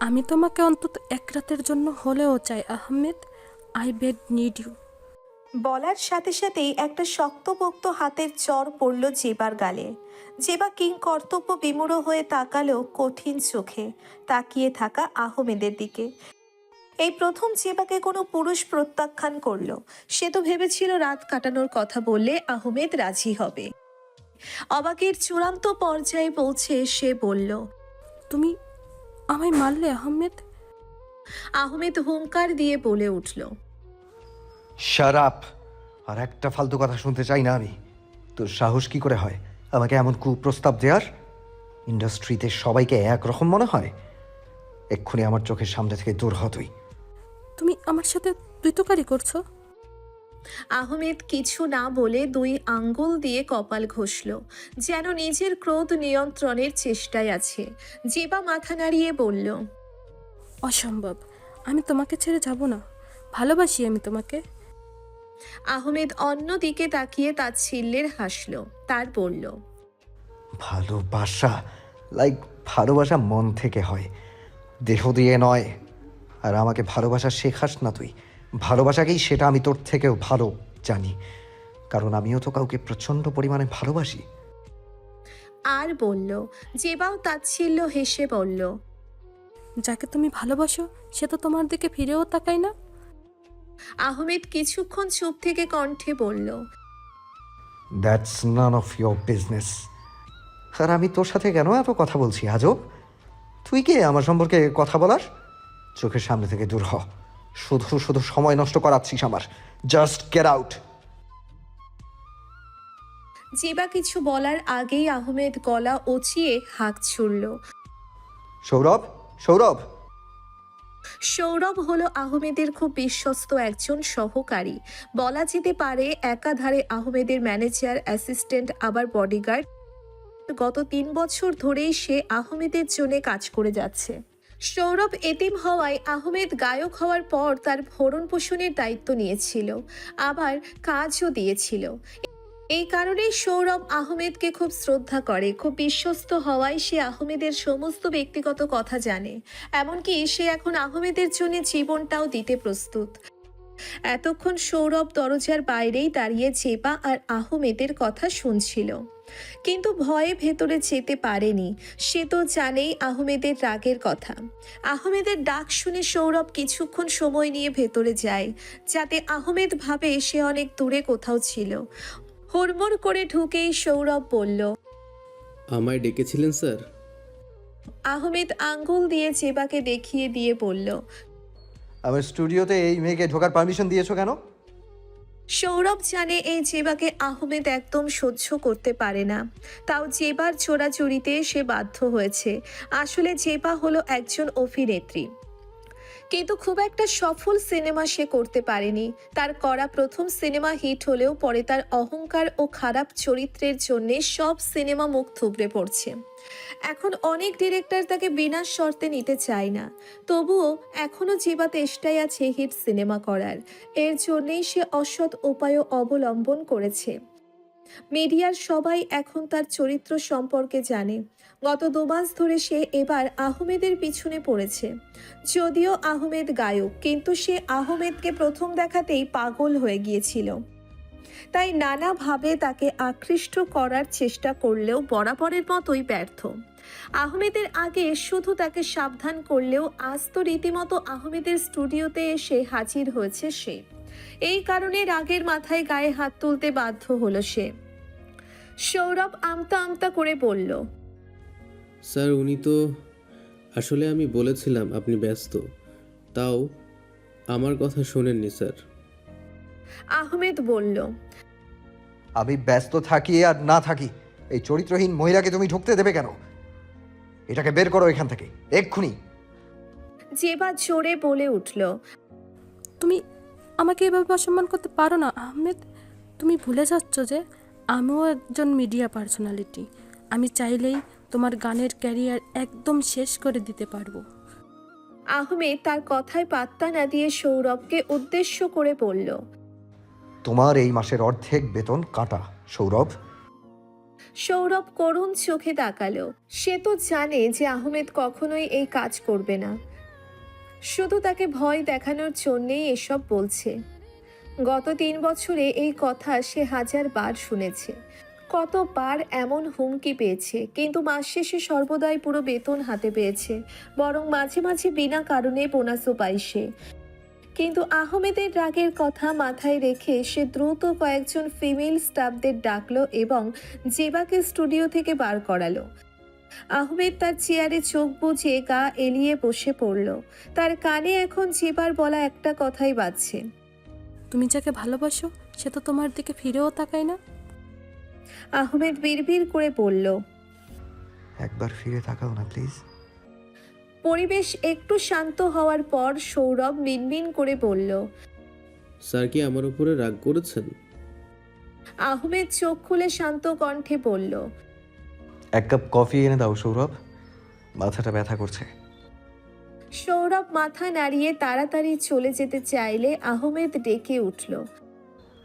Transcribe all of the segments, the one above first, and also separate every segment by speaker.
Speaker 1: আমি তোমাকে অন্তত এক রাতের জন্য হলেও চাই Ahmed. I bad need you.
Speaker 2: বলার সাথে সাথেই একটা শক্তপোক্ত হাতের চড় পড়ল জেবার গালে। জেবা কিং কর্তব্য বিমূঢ় হয়ে তাকালো কঠিন চোখে তাকিয়ে থাকা আহমেদের দিকে। এই প্রথম জেবাকে কোনো পুরুষ প্রত্যাখ্যান করলো। সে তো ভেবেছিল রাত কাটানোর কথা বললে আহমেদ রাজি হবে। অবাকের চূড়ান্ত পর্যায়ে পৌঁছে সে বলল,
Speaker 1: তুমি আমায় মারলে আহমেদ?
Speaker 2: আহমেদ হুঙ্কার দিয়ে বলে উঠল,
Speaker 3: শাট আপ! আর একটা ফালতু কথা শুনতে চাই না আমি। তোর সাহস কি করে হয় আমাকে এমন কুপ্রস্তাব দেওয়ার? ইন্ডাস্ট্রিতে সবাইকে একরকম মনে হয়? এক্ষুনি আমার চোখের সামনে থেকে দূর হ তুই।
Speaker 1: তুমি আমার সাথে দ্বৈতকারী করছো?
Speaker 2: আহমেদ কিছু না বলে দুই আঙ্গুল দিয়ে কপাল ঘষল, যেন নিজের ক্রোধ নিয়ন্ত্রণের চেষ্টায় আছে। জেবা মাথা নাড়িয়ে বলল,
Speaker 1: অসম্ভব, আমি তোমাকে ছেড়ে যাব না। ভালোবাসি আমি তোমাকে।
Speaker 2: আহমেদ অন্য দিকে তাকিয়ে তাচ্ছিল্যের হাসল, তার বলল,
Speaker 3: ভালোবাসা? লাইক ভালোবাসা মন থেকে হয়, দেহ দিয়ে নয়। আর আমাকে ভালোবাসা শেখাস না তুই। ভালোবাসাকেই সেটা আমি তোর থেকেও ভালো জানি, কারণ আমিও তো কাউকে প্রচণ্ড পরিমাণে ভালোবাসি।
Speaker 2: আর বলল, জেবাও তাচ্ছিল্য হেসে বলল,
Speaker 1: যাকে তুমি ভালোবাসো সে তো তোমার দিকে ফিরেও তাকায় না।
Speaker 2: আহমেদ কিছুক্ষণ চুপ থেকে কণ্ঠে বলল,
Speaker 3: that's none of your business. আর আমি তোর সাথে কেন এত কথা বলছি আজব? তুই কে আমার সম্পর্কে কথা বলার? চোখের সামনে থেকে দূর হ। শুধু শুধু সময় নষ্ট করাচ্ছিস আমার। Just get out.
Speaker 2: জেবা কিছু বলার আগেই আহমেদ গলা উঁচিয়ে হাঁক ছুড়ল।
Speaker 3: সৌরভ, সৌরভ!
Speaker 2: সৌরভ হলো আহমেদের খুব বিশ্বস্ত একজন সহকারী। বলা যেতে পারে একাধারে আহমেদের ম্যানেজার, অ্যাসিস্ট্যান্ট, আবার বডিগার্ড। গত 3 বছর ধরেই সে আহমেদের জন্য কাজ করে যাচ্ছে। সৌরভ এতিম হওয়ায় আহমেদ গায়ক হওয়ার পর তার ভরণ পোষণের দায়িত্ব নিয়েছিল, আবার কাজও দিয়েছিল। এই কারণেই সৌরভ আহমেদকে খুব শ্রদ্ধা করে। খুব বিশ্বস্ত হওয়ায় সে আহমেদের সমস্ত ব্যক্তিগত কথা জানে। এমনকি সে এখন আহমেদের জন্য জীবনটাও দিতে প্রস্তুত। এতক্ষণ সৌরভ দরজার বাইরেই দাঁড়িয়ে জেবা আর আহমেদের কথা শুনছিল, কিন্তু ভয়ে ভেতরে যেতে পারেনি। সে তো জানেই আহমেদের রাগের কথা। আহমেদের ডাক শুনে সৌরভ কিছুক্ষণ সময় নিয়ে ভেতরে যায়, যাতে আহমেদ ভাবে সে অনেক দূরে কোথাও ছিল। হুড়মুড় করে ঢুকেই সৌরভ বলল,
Speaker 4: আমায় ডেকেছিলেন স্যার?
Speaker 2: আহমেদ আঙ্গুল দিয়ে জেবাকে দেখিয়ে দিয়ে বলল,
Speaker 3: আমার স্টুডিওতে এই মেয়েকে ঢোকার পারমিশন দিয়েছো কেন?
Speaker 2: সৌরভ জানে এই জেবাকে আহমেদ একদম সহ্য করতে পারে না, তাও জেবার চোরাচুরিতে সে বাধ্য হয়েছে। আসলে জেবা হলো একজন অভিনেত্রী, কিন্তু খুব একটা সফল সিনেমা সে করতে পারেনি। তার করা প্রথম সিনেমা হিট হলেও পরে তার অহংকার ও খারাপ চরিত্রের জন্য সব সিনেমা মুখ থুবড়ে পড়ছে। এখন অনেক ডিরেক্টর তাকে বিনা শর্তে নিতে চায় না, তবুও এখনও জেবা চেষ্টায় আছে হিট সিনেমা করার। এর জন্যেই সে অসৎ উপায়ও অবলম্বন করেছে। মিডিয়ার সবাই এখন তার চরিত্র সম্পর্কে জানে। গত 2 মাস ধরে সে এবার আহমেদের পিছনে পড়েছে। যদিও আহমেদ গায়ক, কিন্তু সে আহমেদকে প্রথম দেখাতেই পাগল হয়ে গিয়েছিল। তাই নানাভাবে তাকে আকৃষ্ট করার চেষ্টা করলেও বরাবরের মতোই ব্যর্থ। আহমেদের আগে শুধু তাকে সাবধান করলেও আজ তো রীতিমতো আহমেদের স্টুডিওতে এসে হাজির হয়েছে সে। এই কারণে রাগের মাথায় গায়ে হাত তুলতে বাধ্য হলো সে। সৌরভ আমতা আমতা করে বলল,
Speaker 4: স্যার উনি তো আসলে আমি বলেছিলাম আপনি ব্যস্ত, তাও আমার কথা শোনেননি স্যার।
Speaker 2: আহমেদ বলল,
Speaker 3: আমি ব্যস্ত থাকি আর না থাকি, এই চরিত্রহীন মহিলাকে তুমি ঢুকতে দেবে কেন? এটাকে বের করো এখান থেকে এক্ষুনি।
Speaker 2: জেবা জোরে বলে উঠল,
Speaker 1: তুমি আমাকে এভাবে অসম্মান করতে পারো না আহমেদ। তুমি ভুলে যাচ্ছ যে আমিও একজন মিডিয়া পার্সোনালিটি। আমি চাইলেই তোমার গানের ক্যারিয়ার একদম শেষ করে দিতে পারবো।
Speaker 2: আহমেদ তার কথায় পাত্তা না দিয়ে সৌরভকে উদ্দেশ্য করে বলল।
Speaker 3: তোমার এই মাসের অর্ধেক বেতন কাটা, সৌরভ।
Speaker 2: সৌরভ করুণ চোখে তাকালো। সে তো জানে যে আহমেদ কখনোই এই কাজ করবে না, শুধু তাকে ভয় দেখানোর জন্যেই এসব বলছে। গত 3 বছরে এই কথা সে 1000 বার শুনেছে, কতবার এমন হুমকি পেয়েছে, কিন্তু মাস শেষে সর্বদাই পুরো বেতন হাতে পেয়েছে, বরং মাঝে মাঝে বিনা কারণে বোনাসও পায় সে। কিন্তু আহমেদের রাগের কথা মাথায় রেখে সে দ্রুত কয়েকজন ফিমেল স্টাফদের ডাকলো এবং জেবাকে স্টুডিও থেকে বার করালো। আহমেদ তার চেয়ারে চোখ বুজে গা এলিয়ে বসে পড়ল। তার কানে এখন জেবার বলা একটা কথাই বাজছে,
Speaker 1: তুমি যাকে ভালোবাসো সে তো তোমার দিকে ফিরেও তাকায় না।
Speaker 2: আহমেদ বিড়বিড় করে বলল।
Speaker 3: একবার ফিরে তাকাও না প্লিজ।
Speaker 2: পরিবেশ একটু শান্ত হওয়ার পর সৌরভ মিনমিন করে বলল।
Speaker 4: স্যার কি আমার উপরে রাগ করেছেন?
Speaker 2: আহমেদ চোখ খুলে শান্ত কণ্ঠে বলল।
Speaker 3: 1 কাপ কফি এনে দাও সৌরভ, মাথাটা ব্যথা করছে।
Speaker 2: সৌরভ মাথা নাড়িয়ে তাড়াতাড়ি চলে যেতে চাইলে আহমেদ ডেকে উঠল।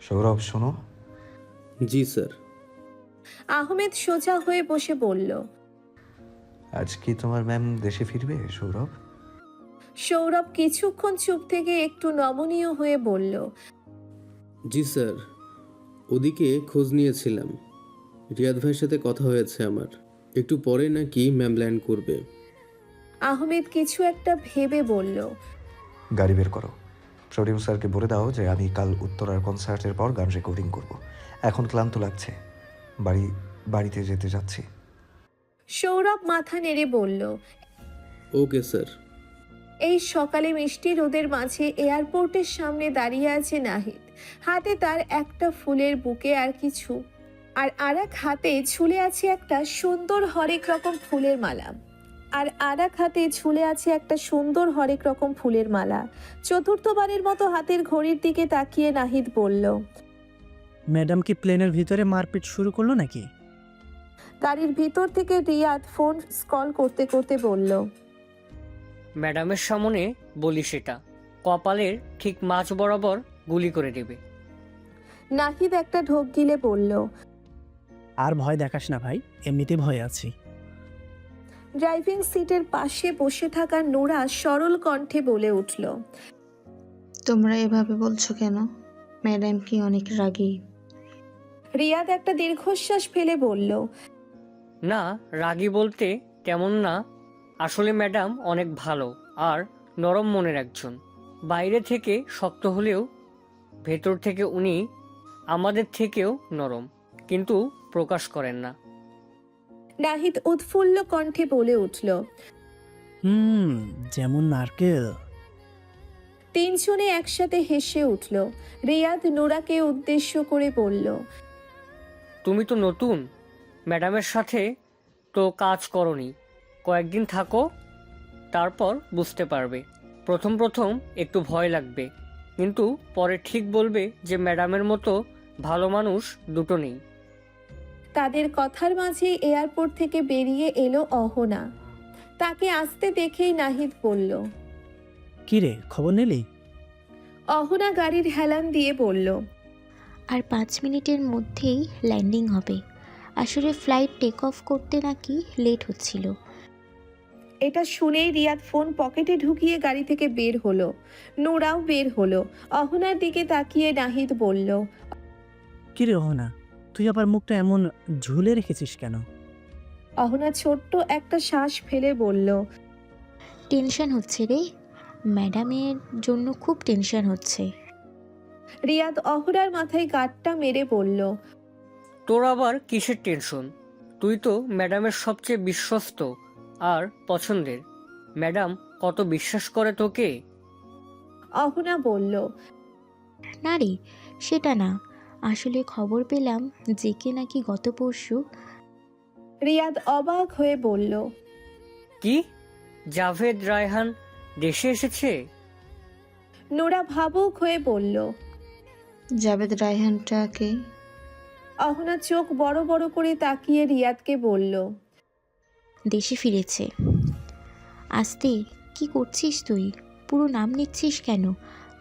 Speaker 3: সৌরভ শোনো।
Speaker 4: জি স্যার।
Speaker 2: আহমেদ সোজা হয়ে বসে বলল।
Speaker 3: আজ কি তোমার ম্যাম দেশে ফিরবে সৌরভ?
Speaker 2: সৌরভ কিছুক্ষণ চুপ থেকে একটু নমনীয় হয়ে বলল।
Speaker 4: জি স্যার, ওদিকে খোঁজ নিয়েছিলাম। রিয়াদ ভাইয়ের সাথে কথা হয়েছে আমার, একটু পরে নাকি ম্যাম ল্যান্ড করবে।
Speaker 2: আহমেদ কিছু একটা ভেবে বলল।
Speaker 3: গাড়ি বের করো, প্রডিউসারকে বলে দাও যে আমি কাল উত্তরার কনসার্টের পর গান রেকর্ডিং করব। এখন ক্লান্ত লাগছে, বাড়িতে যেতে যাচ্ছি।
Speaker 2: সৌরভ মাথা নেড়ে বলল।
Speaker 4: Okay sir.
Speaker 2: এই সকালে মিষ্টি রোদের মাঝে এয়ারপোর্টের সামনে দাঁড়িয়ে আছে নাহিদ। হাতে তার একটা ফুলের বুকে আর কিছু, আর এক হাতে ঝুলে আছে একটা সুন্দর হরেক রকম ফুলের মালা। চতুর্থবারের মতো হাতের ঘড়ির দিকে তাকিয়ে নাহিদ বলল।
Speaker 5: ম্যাডাম কি প্লেনের ভিতরে মারপিট শুরু করলো নাকি?
Speaker 2: গাড়ির ভিতর থেকে রিয়াদ ফোন স্ক্রল করতে করতে বলল।
Speaker 6: ম্যাডামের সামনে বলি সেটা কপালের ঠিক মাঝ বরাবর গুলি করে দেবে।
Speaker 2: নাহিদ একটা ঢোক গিলে বলল।
Speaker 5: আর ভয় দেখাস না ভাই, এমনিতে ভয় আছি।
Speaker 2: ড্রাইভিং সিটের পাশে বসে থাকা নোরা সরল কণ্ঠে বলে উঠল।
Speaker 7: তোমরা এভাবে বলছো কেন? ম্যাডাম কি অনেক রাগী?
Speaker 2: রিয়াদ একটা দীর্ঘশ্বাস ফেলে বলল।
Speaker 6: না, রাগী বলতে তেমন না, আসলে ম্যাডাম অনেক ভালো আর নরম মনের একজন। বাইরে থেকে শক্ত হলেও ভেতর থেকে উনি আমাদের থেকেও নরম, কিন্তু প্রকাশ করেন না।
Speaker 2: নাহিদ উৎফুল্ল কণ্ঠে বলে উঠল।
Speaker 5: যেমন নারকেল।
Speaker 2: তিনজনে একসাথে হেসে উঠল। রিয়াদ নোরাকে উদ্দেশ্য করে বলল।
Speaker 6: তুমি তো নতুন, ম্যাডামের সাথে তো কাজ করনি, কয়েকদিন থাকো, তারপর বুঝতে পারবে। প্রথম প্রথম একটু ভয় লাগবে, কিন্তু পরে ঠিক বলবে যে ম্যাডামের মতো ভালো মানুষ দুটো নেই।
Speaker 2: তাদের কথার মাঝে এয়ারপোর্ট থেকে বেরিয়ে এলো অহনা। তাকে আসতে দেখেই নাহিদ বলল।
Speaker 5: কিরে, খবর নিলি?
Speaker 2: অহনা গাড়ির হেলান দিয়ে বলল।
Speaker 8: আর 5 মিনিটের মধ্যেই ল্যান্ডিং হবে। আসলে ফ্লাইট টেক অফ করতে নাকি লেট হচ্ছিল।
Speaker 2: এটা শুনেই রিয়াদ ফোন পকেটে ঢুকিয়ে গাড়ি থেকে বের হলো। নোরাও বের হলো। অহনার দিকে তাকিয়ে নাহিদ বলল।
Speaker 5: কিরে অহনা, তুই আবার মুখটা এমন ঝুলে রেখেছিস কেন?
Speaker 2: অহনা ছোট্ট একটা শ্বাস ফেলে বলল।
Speaker 8: টেনশন হচ্ছে রে, ম্যাডামের জন্য খুব টেনশন হচ্ছে।
Speaker 2: রিয়াদ অহনার মাথায় গাঁটটা মেরে বলল।
Speaker 6: তোর আবার কিসের টেনশন? তুই তো ম্যাডামের সবচেয়ে বিশ্বস্ত আর পছন্দের। ম্যাডাম কত বিশ্বাস করে তোকে।
Speaker 2: অহনা বলল।
Speaker 8: না রে, সেটা না, আসলে খবর পেলাম জেকে নাকি গত পরশু।
Speaker 2: রিয়াদ অবাক হয়ে বলল।
Speaker 6: কি, জাভেদ রায়হান দেশে এসেছে?
Speaker 2: নোরা ভাবুক হয়ে বলল।
Speaker 7: জাভেদ রায়হানটাকে?
Speaker 2: অহনা চোখ বড় বড় করে তাকিয়ে রিয়াদকে বলল।
Speaker 8: দেশে ফিরেছে। আসতে কি করছিস তুই? পুরো নাম নিচ্ছিস কেন?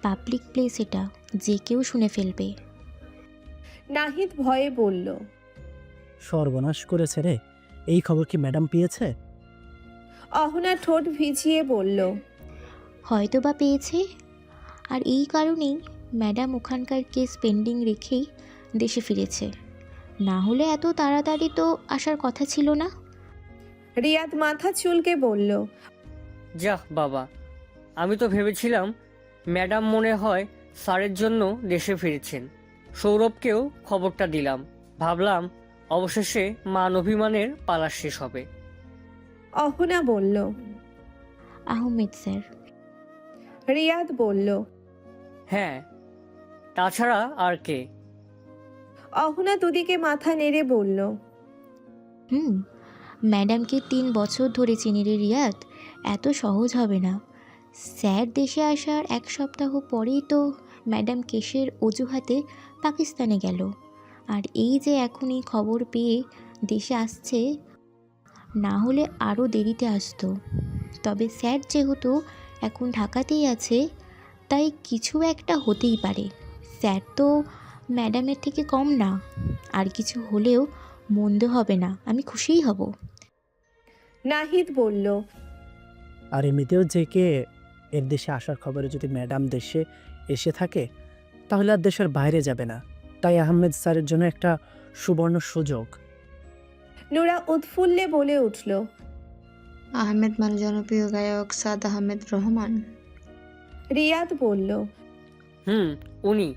Speaker 8: পাবলিক প্লেস এটা, যে কেউ শুনে ফেলবে।
Speaker 2: নাহিদ ভয়ে বলল।
Speaker 5: সর্বনাশ করেছে রে। এই খবর কি ম্যাডাম পেয়েছে?
Speaker 2: অহনা ঠোঁট ভিজিয়ে বলল,
Speaker 8: হয়তো বা পেয়েছে। আর এই কারণেই ম্যাডাম ওখানকার কেস পেন্ডিং রেখেই দেশে ফিরেছে। না হলে এত তাড়াতাড়ি তো আসার কথা ছিল না।
Speaker 2: রিয়াদ মাথা চুলকে বলল,
Speaker 6: যাহ বাবা, আমি তো ভেবেছিলাম ম্যাডাম মনে হয় স্যারের জন্য দেশে ফিরেছেন। সৌরভকেও খবরটা দিলাম, ভাবলাম অবশেষে মান অভিমানের পালা শেষ হবে।
Speaker 2: অহনা বলল।
Speaker 8: আহমেদ স্যার।
Speaker 2: রিয়াদ বলল,
Speaker 6: হ্যাঁ, তাছাড়া আর কে?
Speaker 2: অহনা দুদিকে মাথা নেড়ে বলল,
Speaker 8: ম্যাডামকে 3 বছর ধরে চিনি রে রিয়াদ, এত সহজ হবে না। স্যার দেশে আসার 1 সপ্তাহ পরেই তো ম্যাডাম কেসের অজুহাতে পাকিস্তানে গেল। আর এই যে এখনই খবর পেয়ে দেশে আসছে, না হলে আরও দেরিতে আসতো। তবে স্যার যেহেতু এখন ঢাকাতেই আছে, তাই কিছু একটা হতেই পারে। স্যার তো ম্যাডামের থেকে কম না, আর কিছু হলেও মন্দ হবে না, আমি খুশিই হব।
Speaker 2: নাহিদ বলল,
Speaker 5: আর এমনিতেও যে কে এর দেশে আসার খবরে যদি ম্যাডাম দেশে এসে থাকে, তাহলে আর দেশের বাইরে যাবে না। তাই আহমেদ স্যারের জন্য একটা সুবর্ণ সুযোগ।
Speaker 2: নুরা উৎফুল্লে বলে উঠল,
Speaker 7: আহমেদ মানে জনপ্রিয় গায়ক সাদ আহমেদ রহমান।
Speaker 2: রিয়াদ বলল,
Speaker 6: উনি।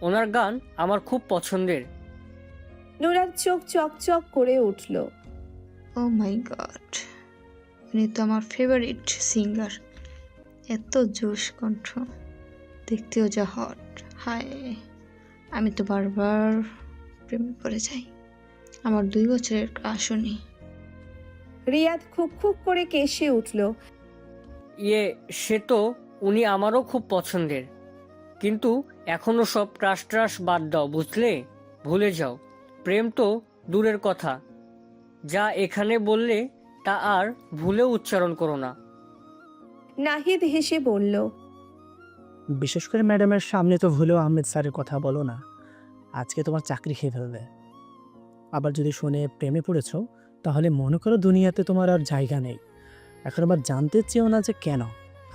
Speaker 6: ওনার গান আমার খুব পছন্দের।
Speaker 2: নুরার চোখ চকচক করে উঠল।
Speaker 7: ও মাই গড, উনি তো আমার ফেভারিট সিঙ্গার। এত জোশ কণ্ঠ, দেখতেও যা হট। হায়, আমি তো বারবার প্রেমে পড়ে যাই। আমার 2 বছরের ক্রাশ উনি।
Speaker 2: রিয়াদ খুব খুব করে কেশে উঠল।
Speaker 6: সে তো উনি আমারও খুব পছন্দের, কিন্তু এখনো সব ক্রাশ ট্রাশ বাদ দাও, বুঝলে? ভুলে যাও, প্রেম তো দূরের কথা, যা এখানে বললে তা আর ভুলেও উচ্চারণ করো না।
Speaker 2: নাহিদ হেসে বলল,
Speaker 5: বিশেষ করে ম্যাডামের সামনে তো ভুলেও আহমেদ স্যারের কথা বলো না, আজকে তোমার চাকরি খেয়ে ফেলবে। আবার যদি শুনে প্রেমে পড়েছো, তাহলে মনে করো দুনিয়াতে তোমার আর জায়গা নেই। এখন আবার জানতে চেও না যে কেন,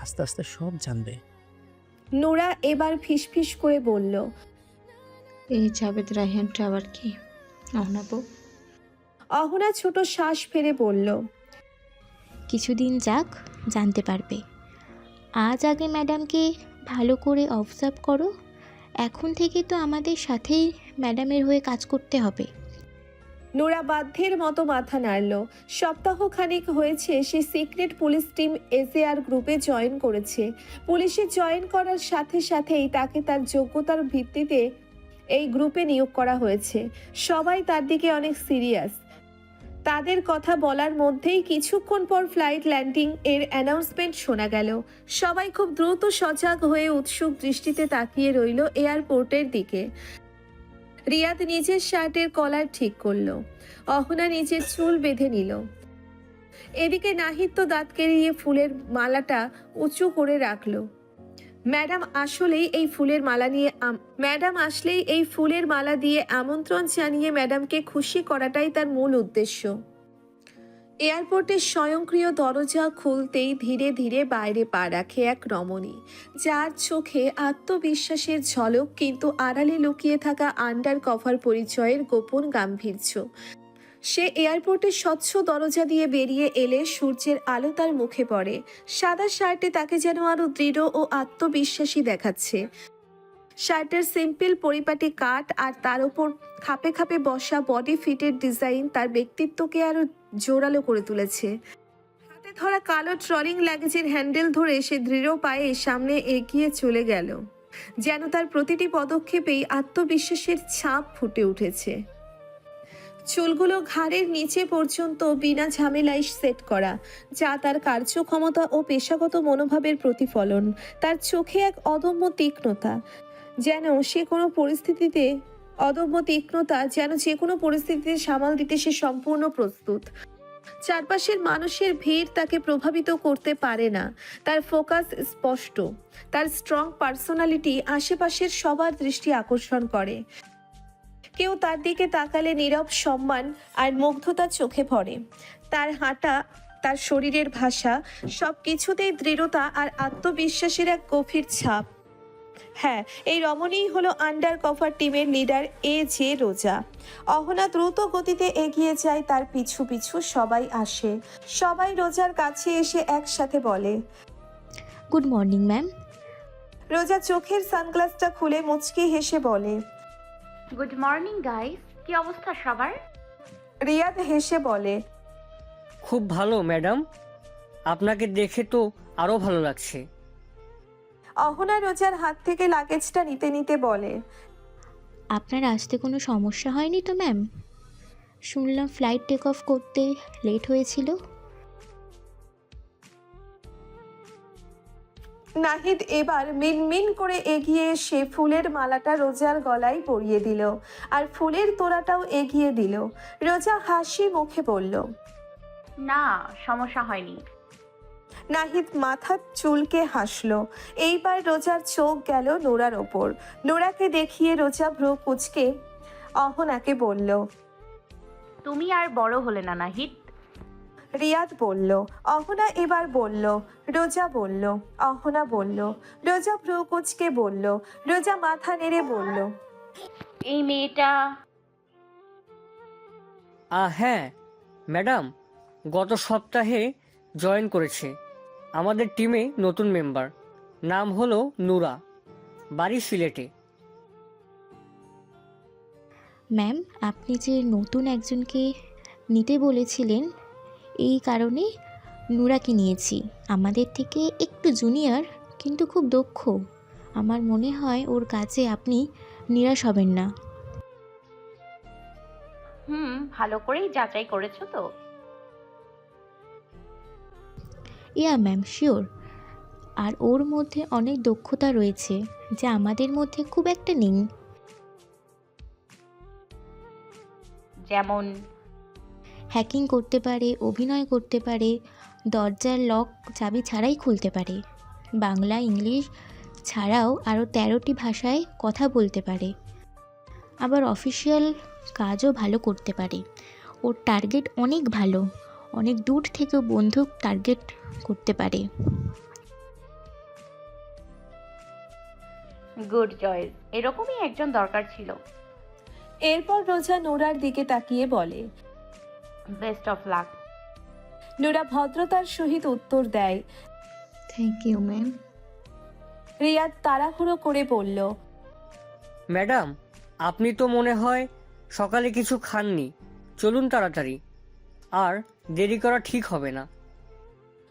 Speaker 5: আস্তে আস্তে সব জানবে।
Speaker 2: নুরা এবার ফিসফিস করে বলল,
Speaker 7: এই জাভেদ রায়হানটা আবার কি? অহনাবু।
Speaker 2: অহনা ছোট শ্বাস ফেলে বলল,
Speaker 8: কিছুদিন যাক, জানতে পারবে। আজ আগে ম্যাডামকে ভালো করে অবজার্ভ করো। এখন থেকে তো আমাদের সাথেই ম্যাডামের হয়ে কাজ করতে হবে।
Speaker 2: নোরা বাধ্যের মতো মাথা নাড়ল। সপ্তাহখানেক হয়েছে সে সিক্রেট পুলিশ টিম এসএআর গ্রুপে জয়েন করেছে। পুলিশে জয়েন করার সাথে সাথেই তাকে তার যোগ্যতার ভিত্তিতে এই গ্রুপে নিয়োগ করা হয়েছে। সবাই তার দিকে অনেক সিরিয়াস। তাদের কথা বলার মধ্যেই কিছুক্ষণ পর ফ্লাইট ল্যান্ডিং এর অ্যানাউন্সমেন্ট শোনা গেল। সবাই খুব দ্রুত সজাগ হয়ে উৎসুক দৃষ্টিতে তাকিয়ে রইল এয়ারপোর্টের দিকে। রিয়াদ নিজের শার্টের কলার ঠিক করলো। অহনা নিজের চুল বেঁধে নিল। এদিকে নাহিদ তো দাঁত কেড়িয়ে ফুলের মালাটা উঁচু করে রাখলো। ম্যাডাম আসলেই এই ফুলের মালা দিয়ে আমন্ত্রণ জানিয়ে ম্যাডামকে খুশি করাটাই তার মূল উদ্দেশ্য। এয়ারপোর্টের স্বয়ংক্রিয় দরজা খুলতেই ধীরে ধীরে বাইরে পা রাখে এক রমণী, যার চোখে আত্মবিশ্বাসের ঝলক, কিন্তু আড়ালে লুকিয়ে থাকা আন্ডার কভার পরিচয়ের গোপন গাম্ভীর্য। সে এয়ারপোর্টের স্বচ্ছ দরজা দিয়ে বেরিয়ে এলে সূর্যের আলো তার মুখে পড়ে। সাদা শার্টে তাকে যেন আরো দৃঢ় ও আত্মবিশ্বাসী দেখাচ্ছে। শার্টের সিম্পল পরিপাটি কাট আর তার উপর খাপে খাপে বসা বডি ফিটের ডিজাইন তার ব্যক্তিত্বকে আরো জোরালো করে তুলেছে। হাতে ধরা কালো ট্রলিং লাগেজের হ্যান্ডেল ধরে সে দৃঢ় পায়ে সামনে এগিয়ে চলে গেল, যেন তার প্রতিটি পদক্ষেপেই আত্মবিশ্বাসের ছাপ ফুটে উঠেছে। চুলগুলো ঘাড়ের নিচে পর্যন্ত বিনা ঝামেলায় সেট করা, যা তার কার্যক্ষমতা ও পেশাগত মনোভাবের প্রতিফলন। তার চোখে এক অদম্য তীক্ষ্ণতা, যেন যে কোনো পরিস্থিতিতে সামাল দিতে সে সম্পূর্ণ প্রস্তুত। চারপাশের মানুষের ভিড় তাকে প্রভাবিত করতে পারে না। তার ফোকাস স্পষ্ট। তার স্ট্রং পার্সোনালিটি আশেপাশের সবার দৃষ্টি আকর্ষণ করে। কেউ তার দিকে তাকালে নীরব সম্মান আর মুগ্ধতা চোখে পড়ে। তার হাঁটা, তার শরীরের ভাষা, সব কিছুতেই দৃঢ়তা আর আত্মবিশ্বাসের এক গভীর ছাপ। হ্যাঁ, এই রমণীই হলো আন্ডার কভার টিমের লিডার জে রোজা। অহনা দ্রুত গতিতে এগিয়ে যায়, তার পিছু পিছু সবাই আসে। সবাই রোজার কাছে এসে একসাথে বলে।
Speaker 8: Good morning ma'am.
Speaker 2: রোজা চোখের সানগ্লাসটা খুলে মুচকি হেসে বলে।
Speaker 9: গুড মর্নিং গাইস, কি অবস্থা সবার?
Speaker 2: রিয়াদ হেসে বলে।
Speaker 6: খুব ভালো ম্যাডাম, আপনাকে দেখে তো আরও ভালো লাগছে।
Speaker 2: অহনা রোজার হাত থেকে লাগেজটা নিতে নিতে বলে।
Speaker 8: আপনার আসতে কোনো সমস্যা হয়নি তো ম্যাম? শুনলাম ফ্লাইট টেক অফ করতে লেট হয়েছিল।
Speaker 2: নাহিদ এবার মিনমিন করে এগিয়ে এসে ফুলের মালাটা রোজার গলায় পরিয়ে দিল, আর ফুলের তোড়াটাও এগিয়ে দিল। রোজা হাসি মুখে বলল,
Speaker 9: না, সমস্যা হয়নি।
Speaker 2: নাহিদ মাথার চুলকে হাসলো। এইবার রোজার চোখ গেল নোরার ওপর। নোরাকে দেখিয়ে রোজা ভ্রু কুঁচকে অহনাকে বলল।
Speaker 9: তুমি আর বড় হলে না নাহিদ।
Speaker 2: রিয়াদ বলল। অহনা এবার বলল। রোজা বলল। অহনা বলল। রোজা ভ্রু কুঁচকে বলল। রোজা মাথা নেড়ে বলল,
Speaker 9: এই মেয়েটা।
Speaker 6: হ্যাঁ ম্যাডাম, গত সপ্তাহে জয়েন করেছে আমাদের টিমে নতুন মেম্বার। নাম হলো নুরা, বাড়ি সিলেটে।
Speaker 8: ম্যাম, আপনি যে নতুন একজনকে নিতে বলেছিলেন, এই কারণে নুরাকে নিয়েছি। আমাদের থেকে একটু জুনিয়র, কিন্তু খুব দক্ষ। আমার মনে হয় ওর কাছে আপনি নিরাশ হবেন না।
Speaker 9: ভালো করেই যাচাই করেছো তো?
Speaker 8: ইয়া ম্যাম, শিওর। আর ওর মধ্যে অনেক দক্ষতা রয়েছে যা আমাদের মধ্যে খুব একটা নেই।
Speaker 9: যেমন?
Speaker 8: হ্যাকিং করতে পারে, অভিনয় করতে পারে, দরজার লক চাবি ছাড়াই খুলতে পারে, বাংলা ইংলিশ ছাড়াও আরও 13টি ভাষায় কথা বলতে পারে, আবার অফিসিয়াল কাজও ভালো করতে পারে। ওর টার্গেট অনেক ভালো, অনেক দূর থেকেও বন্দুক টার্গেট করতে পারে।
Speaker 9: গুড চয়েস, এরকমই একজন দরকার ছিল।
Speaker 2: এরপর রোজা নোরার দিকে তাকিয়ে বলে।
Speaker 9: Best of luck.
Speaker 2: নোরা ভদ্রতার সহিত উত্তর দেয়।
Speaker 7: Thank you ma'am.
Speaker 2: রিয়াদ তাড়াহুড়ো করে বলল,
Speaker 6: ম্যাডাম, আপনি তো মনে হয় সকালে কিছু খাননি। চলুন তাড়াতাড়ি, আর দেরি করা ঠিক হবে না।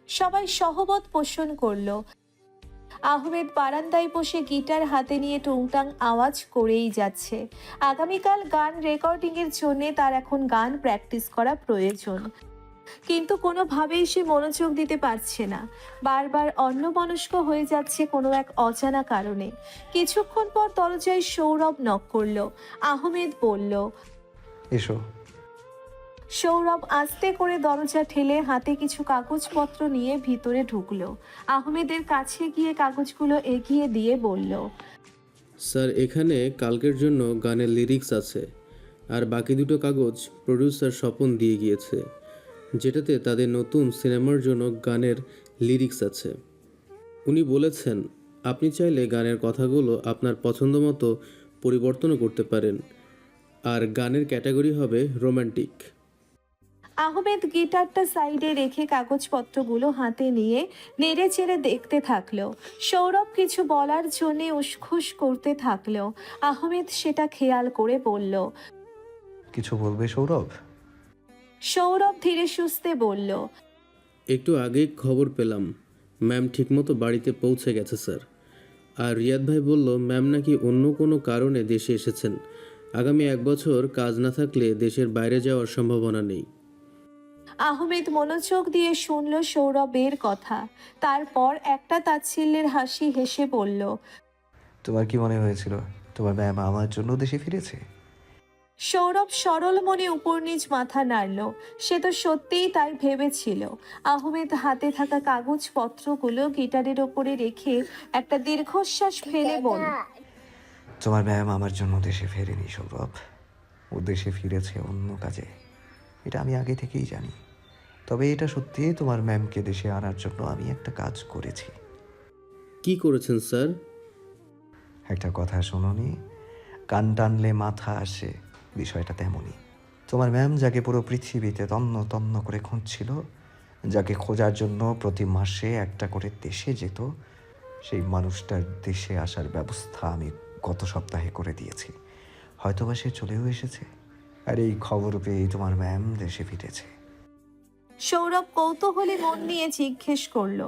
Speaker 2: সবাই সহমত পোষণ করলো। আহমেদ বারান্দায় বসে গিটার হাতে নিয়ে টুংটাং আওয়াজ করেই যাচ্ছে। আগামীকাল গান রেকর্ডিংয়ের জন্য তার এখন গান প্র্যাকটিস করা প্রয়োজন, কিন্তু কোনোভাবেই সে মনোযোগ দিতে পারছে না। বারবার অন্যমনস্ক হয়ে যাচ্ছে কোনো এক অজানা কারণে। কিছুক্ষণ পর দরজায় সৌরভ নক করলো। আহমেদ বলল,
Speaker 3: এসো।
Speaker 2: সৌরভ আস্তে করে দরজা ঠেলে হাতে কিছু কাগজপত্র নিয়ে ভিতরে ঢুকলো। আহমেদের কাছে গিয়ে কাগজগুলো এগিয়ে দিয়ে বলল,
Speaker 4: স্যার, এখানে কালকের জন্য গানের লিরিক্স আছে, আর বাকি দুটো কাগজ প্রডিউসার স্বপন দিয়ে গিয়েছে, যেটাতে তাদের নতুন সিনেমার জন্য গানের লিরিক্স আছে। উনি বলেছেন আপনি চাইলে গানের কথাগুলো আপনার পছন্দ মতো পরিবর্তনও করতে পারেন, আর গানের ক্যাটাগরি হবে রোমান্টিক।
Speaker 2: আহমেদ গিটারটা সাইডে রেখে কাগজপত্রগুলো হাতে নিয়ে নেড়ে চেড়ে দেখতে থাকলো। সৌরভ কিছু বলার জন্য উসখুস করতে থাকলো। আহমেদ সেটা খেয়াল করে বলল।
Speaker 3: কিছু বলবে সৌরভ?
Speaker 2: সৌরভ ধীরে সুস্থে বলল,
Speaker 4: একটু আগেই খবর পেলাম ম্যাম ঠিকমতো বাড়িতে পৌঁছে গেছে স্যার। আর রিয়াদ ভাই বলল ম্যাম নাকি অন্য কোনো কারণে দেশে এসেছেন। আগামী 1 বছর কাজ না থাকলে দেশের বাইরে যাওয়ার সম্ভাবনা নেই।
Speaker 2: আহমেদ মনোযোগ দিয়ে শুনল সৌরভের কথা। তারপর একটা তাচ্ছিল্যের হাসি হেসে বলল,
Speaker 3: তোমার কি মনে হয়েছিল তোমার ম্যাম আমার জন্য দেশে ফিরেছে?
Speaker 2: সৌরভ সরল মনে উপর নিচ মাথা নাড়ল। সে তো সত্যিই তাই ভেবেছিল। আহমেদ হাতে থাকা কাগজপত্রগুলো গিটারের ওপরে রেখে একটা দীর্ঘশ্বাস ফেলে বলল,
Speaker 3: তোমার ম্যাম আমার জন্য দেশে ফেরেনি সৌরভ। ও দেশে ফিরেছে অন্য কাজে, এটা আমি আগে থেকেই জানি। তবে এটা সত্যি, তোমার ম্যামকে দেশে আনার জন্য আমি একটা কাজ করেছি।
Speaker 4: কি করেছেন স্যার?
Speaker 3: একটা কথা শোনোনি, কান টানলে মাথা আসে, বিষয়টা তেমনই। তোমার ম্যাম যাকে পুরো পৃথিবীতে তন্ন তন্ন করে খুঁজছিল, যাকে খোঁজার জন্য প্রতি মাসে একটা করে দেশে যেত, সেই মানুষটার দেশে আসার ব্যবস্থা আমি গত সপ্তাহে করে দিয়েছি। হয়তোবা সে চলেও এসেছে, আর এই খবর পেয়েই তোমার ম্যাম দেশে ফিরেছে।
Speaker 2: সৌরভ কৌতূহলী মন নিয়ে জিজ্ঞেস করলো।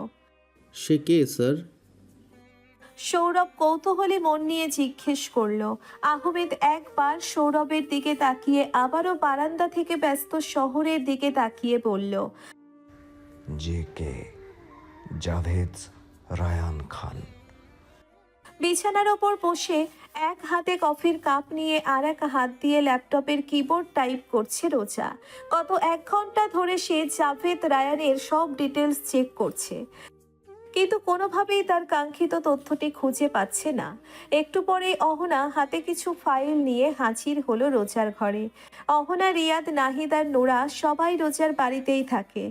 Speaker 4: সে কে স্যার?
Speaker 2: সৌরভ কৌতূহলী মন নিয়ে জিজ্ঞেস করলো। আহমেদ একবার সৌরভের দিকে তাকিয়ে আবারও বারান্দা থেকে ব্যস্ত শহরের দিকে তাকিয়ে বলল,
Speaker 3: যে কে? জাভেদ রায়ান খান।
Speaker 2: বিছানার ওপর বসে এক হাতে কফির কাপ নিয়ে আর এক হাত দিয়ে ল্যাপটপের কিবোর্ড টাইপ করছে রোজা। গত 1 ঘন্টা ধরে সে জাভেদ রায়ানের সব ডিটেলস চেক করছে, কিন্তু কোনোভাবেই তার কাঙ্ক্ষিত তথ্যটি খুঁজে পাচ্ছে না। একটু পরে অহনা হাতে কিছু ফাইল নিয়ে হাজির হলো রোজার ঘরে। অহনা, রিয়াদ, নাহিদ আর নোরা সবাই রোজার বাড়িতেই থাকে।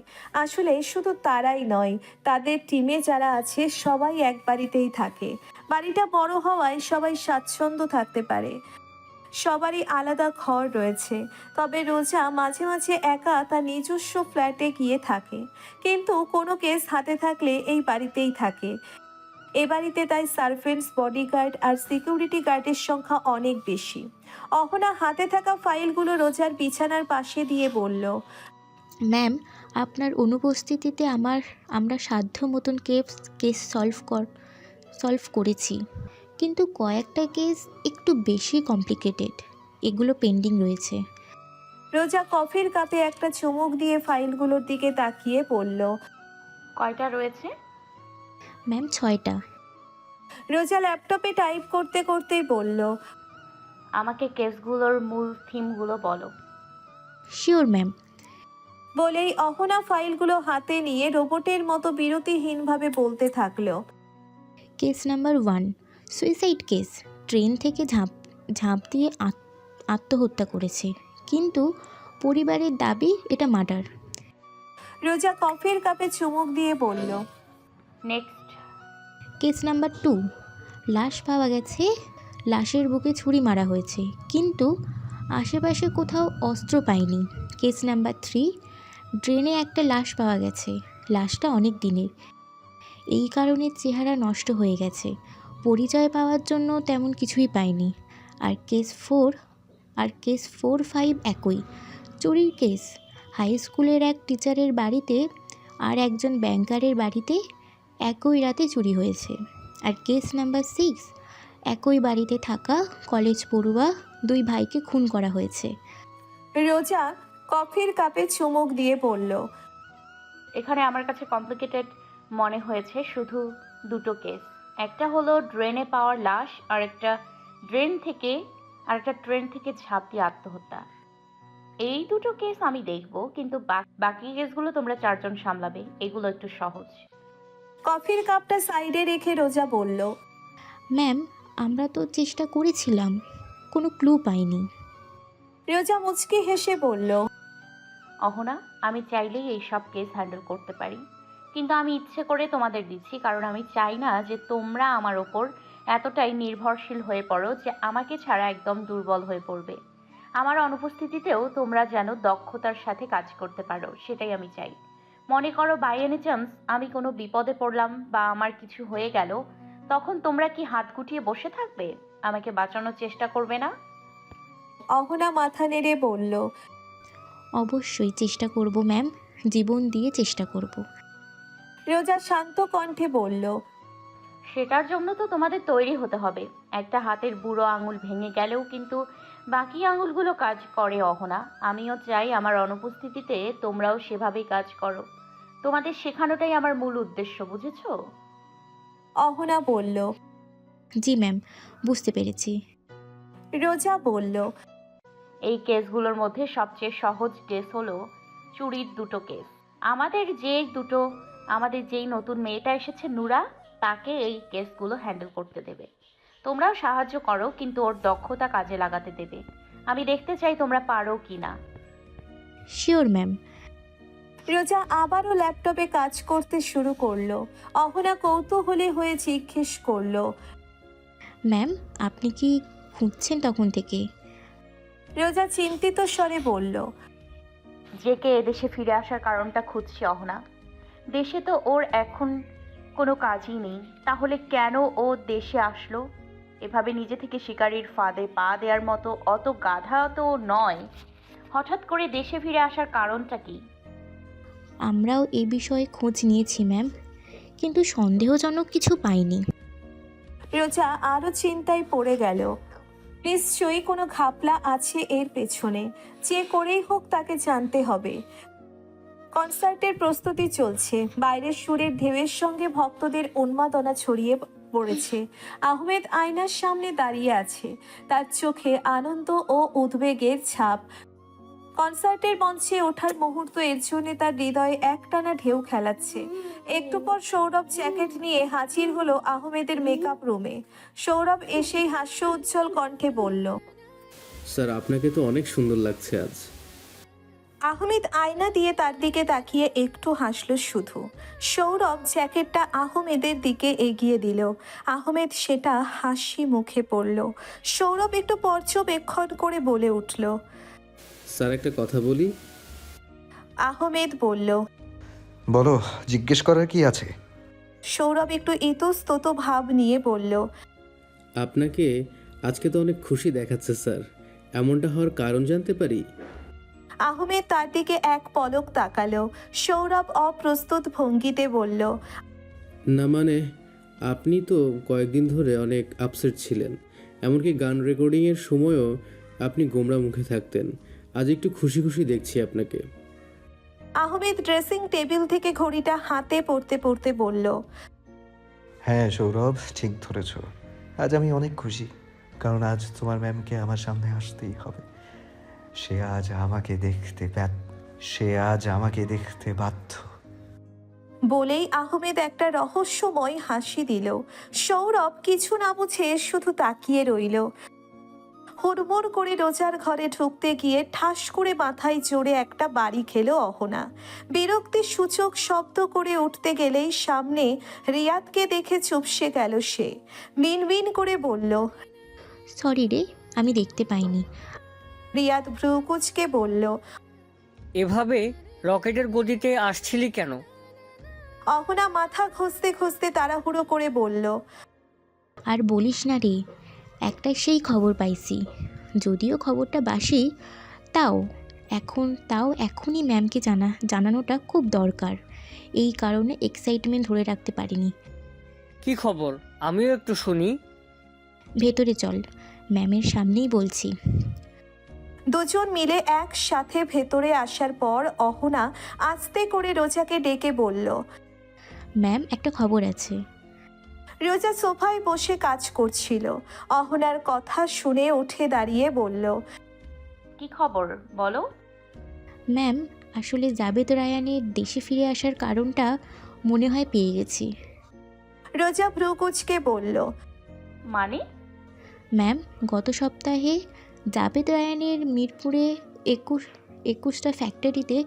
Speaker 2: আসলে শুধু তারাই নয়, তাদের টিমে যারা আছে সবাই এক বাড়িতেই থাকে। বাড়িটা বড় হওয়ায় সবাই স্বাচ্ছন্দ্য থাকতে পারে। সবারই আলাদা ঘর রয়েছে, তবে রোজা মাঝে মাঝে একা তার নিজস্ব ফ্ল্যাটে গিয়ে থাকে। কিন্তু কোনো কেস হাতে থাকলে এই বাড়িতেই থাকে। এ বাড়িতে তাই সার্ভেন্টস, বডিগার্ড আর সিকিউরিটি গার্ডের সংখ্যা অনেক বেশি। অহনা হাতে থাকা ফাইলগুলো রোজার বিছানার পাশে দিয়ে বলল,
Speaker 8: ম্যাম, আপনার অনুপস্থিতিতে আমরা সাধ্য মতন কেস সলভ করেছি, কিন্তু কয়েকটা কেস একটু বেশি কমপ্লিকেটেড, এগুলো পেন্ডিং রয়েছে।
Speaker 2: রোজা কফির কাপে একটা চুমুক দিয়ে ফাইলগুলোর দিকে তাকিয়ে বলল,
Speaker 9: কয়টা রয়েছে?
Speaker 8: ম্যাম, 6টা।
Speaker 2: রোজা ল্যাপটপে টাইপ করতে করতেই বলল,
Speaker 9: আমাকে কেসগুলোর মূল থিমগুলো বলো।
Speaker 8: Sure ma'am.
Speaker 2: বলেই অহনা ফাইলগুলো হাতে নিয়ে রোবটের মতো বিরতিহীনভাবে বলতে থাকলো।
Speaker 8: Case number 1, suicide case. Train থেকে ঝাঁপ দিয়ে আত্মহত্যা করেছে, কিন্তু পরিবারের দাবি এটা মার্ডার।
Speaker 2: রোজা কফির কাপে চুমুক দিয়ে বলল,
Speaker 9: নেক্সট।
Speaker 8: কেস নাম্বার 2, লাশ পাওয়া গেছে, লাশের বুকে ছুরি মারা হয়েছে, কিন্তু আশেপাশে কোথাও অস্ত্র পাইনি। কেস নাম্বার 3, ড্রেনে একটা লাশ পাওয়া গেছে, লাশটা অনেক দিনের, এই কারণে চেহারা নষ্ট হয়ে গেছে, পরিচয় পাওয়ার জন্য তেমন কিছুই পাইনি। আর কেস 4, 5 একই, চুরির কেস। হাই স্কুলের এক টিচারের বাড়িতে আর একজন ব্যাংকারের বাড়িতে একই রাতে চুরি হয়েছে। আর কেস নাম্বার 6, একই বাড়িতে থাকা কলেজ পড়ুয়া 2 ভাইকে খুন করা হয়েছে।
Speaker 2: রোজা কফির কাপে চুমুক দিয়ে বলল,
Speaker 9: এখানে আমার কাছে কমপ্লিকেটেড মনে হয়েছে শুধু 2টো কেস। একটা হলো ড্রেনে পাওয়ার লাশ, আর একটা ট্রেন থেকে ঝাঁপ দিয়ে আত্মহত্যা। এই 2টো কেস আমি দেখব, কিন্তু বাকি কেসগুলো তোমরা 4 জন সামলাবে, এগুলো একটু সহজ।
Speaker 2: কফির কাপটা সাইডে রেখে রোজা বলল,
Speaker 8: ম্যাম, আমরা তো চেষ্টা করেছিলাম, কোনো ক্লু পাইনি।
Speaker 2: রোজা মুচকি হেসে বলল,
Speaker 9: অহনা, আমি চাইলেই এই সব কেস হ্যান্ডেল করতে পারি, কিন্তু আমি ইচ্ছে করে তোমাদের দিচ্ছি, কারণ আমি চাই না যে তোমরা আমার ওপর এতটাই নির্ভরশীল হয়ে পড়ো যে আমাকে ছাড়া একদম দুর্বল হয়ে পড়বে। আমার অনুপস্থিতিতেও তোমরা যেন দক্ষতার সাথে কাজ করতে পারো, সেটাই আমি চাই। মনে করো বাই এনি চান্স আমি কোনো বিপদে পড়লাম বা আমার কিছু হয়ে গেল, তখন তোমরা কি হাত গুটিয়ে বসে থাকবে? আমাকে বাঁচানোর চেষ্টা করবে না?
Speaker 2: অহনা মাথা নেড়ে বলল,
Speaker 8: অবশ্যই চেষ্টা করব ম্যাম, জীবন দিয়ে চেষ্টা করব।
Speaker 2: রোজা শান্ত কণ্ঠে বলল,
Speaker 9: সেটার জন্য তো তোমাদের তৈরি হতে হবে। একটা হাতের বুড়ো আঙুল ভেঙে গেলেও কিন্তু বাকি আঙুলগুলো কাজ করে অহনা। আমিও চাই আমার অনুপস্থিতিতে তোমরাও সেভাবেই কাজ করো। তোমাদের শেখানোটাই আমার মূল উদ্দেশ্য, বুঝেছো?
Speaker 2: অহনা বলল।
Speaker 8: জি ম্যাম, বুঝতে পেরেছি।
Speaker 2: রোজা বলল,
Speaker 9: এই কেসগুলোর মধ্যে সবচেয়ে সহজ কেস হলো চুরির 2টো কেস। আমাদের যেই নতুন মেয়েটা এসেছে নুরা, তাকে এই কেসগুলো হ্যান্ডেল করতে দেবে। তোমরাও সাহায্য করো, কিন্তু ওর দক্ষতা কাজে লাগাতে দেবে। আমি দেখতে চাই তোমরা পারো কি না।
Speaker 8: Sure ma'am.
Speaker 2: রোজা আবারও ল্যাপটপে কাজ করতে শুরু করলো। অহনা কৌতূহলী হয়ে জিজ্ঞেস করলো,
Speaker 8: ম্যাম আপনি কি খুঁজছেন তখন থেকে?
Speaker 2: রোজা চিন্তিত স্বরে বলল,
Speaker 9: জেকে এদেশে ফিরে আসার কারণটা খুঁজছি অহনা। দেশে তো ওর এখন কোনো কাজই নেই, তাহলে কেন ও দেশে আসলো? এভাবে নিজে থেকে শিকারির ফাঁদে পা দেওয়ার মতো অত গাধা তো ও নয়। হঠাৎ করে দেশে ফিরে আসার কারণটা কি?
Speaker 8: আমরাও এ বিষয়ে খোঁজ নিয়েছি ম্যাম, কিন্তু সন্দেহজনক কিছু পাইনি।
Speaker 2: রোজা আরো চিন্তায় পড়ে গেল। নিশ্চয়ই কোনো ঘাপলা আছে এর পেছনে, যে করেই হোক তাকে জানতে হবে। কনসার্টের প্রস্তুতি চলছে, বাইরের সুরের ঢেউয়ের সঙ্গে ভক্তদের উন্মাদনা ছড়িয়ে পড়েছে। আহমেদ আয়নার সামনে দাঁড়িয়ে আছে, তার চোখে আনন্দ ও উদ্বেগের ছাপ। কনসার্টের মঞ্চে ওঠার মুহূর্ত এর জন্য তার হৃদয়ে একটানা ঢেউ খেলাচ্ছে। একটু পর সৌরভ জ্যাকেট নিয়ে হাজির হলো আহমেদের মেকআপ রুমে। সৌরভ এসেই হাস্য উজ্জ্বল কণ্ঠে বলল,
Speaker 4: স্যার আপনাকে তো অনেক সুন্দর লাগছে আজ।
Speaker 2: আহমেদ আয়না দিয়ে তার দিকে তাকিয়ে একটু হাসল শুধু। সৌরভ জ্যাকেটটা আহমেদের দিকে এগিয়ে দিল। আহমেদ সেটা হাসি মুখে পড়ল। সৌরভ একটু পর্যবেক্ষণ করে বলে উঠল,
Speaker 4: স্যার একটা কথা বলি।
Speaker 2: আহমেদ বলল,
Speaker 3: বলো, জিজ্ঞেস করার কি আছে?
Speaker 2: সৌরভ একটু ইতস্তত ভাব নিয়ে বলল,
Speaker 4: আপনাকে আজকে তো অনেক খুশি দেখাচ্ছে স্যার, এমনটা হওয়ার কারণ জানতে পারি?
Speaker 2: আহমেদ তার দিকে এক পলক তাকালো। সৌরভ অপ্রস্তুত ভঙ্গিতে বলল,
Speaker 4: না মানে, আপনি তো কয়েকদিন ধরে অনেক আপসেট ছিলেন, এমনকি গান রেকর্ডিংয়ের সময়ও আপনি গোমরা মুখে থাকতেন। আজ একটু খুশি খুশি দেখছি আপনাকে।
Speaker 2: আহমেদ ড্রেসিং টেবিল থেকে ঘড়িটা হাতে পড়তে পড়তে বলল,
Speaker 3: হ্যাঁ সৌরভ, ঠিক ধরেছ। আজ আমি অনেক খুশি, কারণ আজ তোমার ম্যামকে আমার সামনে আসতেই হবে। সে আজ আমাকে দেখতে বাধ্য।
Speaker 2: বলেই আহমেদ একটা রহস্যময় হাসি দিল। সৌরভ কিছু না বুঝে শুধু তাকিয়ে রইল। হুড়মুড় করে রোজার ঘরে ঢুকতে গিয়ে ঠাস করে মাথায় জোরে একটা বাড়ি খেলো অহনা। বিরক্তি সূচক শব্দ করে উঠতে গেলেই সামনে রিয়াদকে দেখে চুপসে গেল সে। মিনমিন করে বলল,
Speaker 8: সরি রে, আমি দেখতে পাইনি।
Speaker 2: রিয়াদ ভ্রু কুঁচকে বলল,
Speaker 6: এভাবে রকেটের গতিতে আসছিলি কেন?
Speaker 2: অহনা মাথা ঘষতে ঘষতে তাড়াহুড়ো করে বলল,
Speaker 8: আর বলিস না রে, একটা সেই খবর পাইছি, যদিও খবরটা বাসি, তাও এখনই ম্যামকে জানানোটা খুব দরকার। এই কারণে এক্সাইটমেন্ট ধরে রাখতে পারিনি।
Speaker 6: কি খবর? আমিও একটু শুনি।
Speaker 8: ভেতরে চল, ম্যামের সামনেই বলছি।
Speaker 2: দুজন মিলে একসাথে ভেতরে আসার পর অহনা আস্তে করে রোজাকে ডেকে বলল,
Speaker 8: ম্যাম একটা খবর আছে।
Speaker 2: রোজা সোফায় বসে কাজ করছিল। অহনার কথা শুনে উঠে দাঁড়িয়ে বলল,
Speaker 9: কি খবর বলো।
Speaker 8: ম্যাম আসলে জাবেদ রায়ানের দেশে ফিরে আসার কারণটা মনে হয় পেয়ে গেছি।
Speaker 2: রোজা ভ্রু কুঁচকে বলল,
Speaker 9: মানে?
Speaker 8: ম্যাম গত সপ্তাহে জাবেদ রায়ানের মিরপুরে 21টা ফ্যাক্টরিতে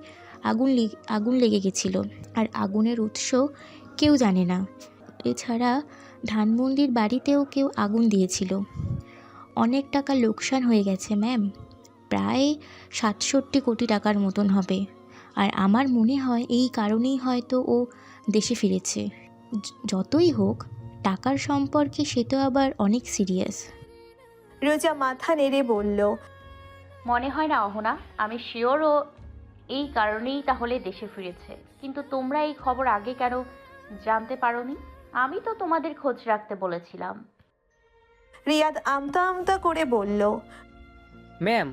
Speaker 8: আগুন লেগে গেছিল, আর আগুনের উৎস কেউ জানে না। এছাড়া ধানমন্ডির বাড়িতেও কেউ আগুন দিয়েছিল। অনেক টাকা লোকসান হয়ে গেছে ম্যাম, প্রায় 67 কোটি টাকার মতন হবে। আর আমার মনে হয় এই কারণেই হয়তো ও দেশে ফিরেছে। যতই হোক, টাকার সম্পর্কে সে তো আবার অনেক সিরিয়াস।
Speaker 2: রোজা মাথা নেড়ে বলল,
Speaker 9: মনে হয় না অহনা, আমি শিওর ও এই কারণেই তাহলে দেশে ফিরেছে। কিন্তু তোমরা এই খবর আগে কেন জানতে পারোনি? আমি তো তোমাদের খোঁজ রাখতে বলেছিলাম।
Speaker 2: রিয়াদ আমতা আমতা করে বলল,
Speaker 6: ম্যাম,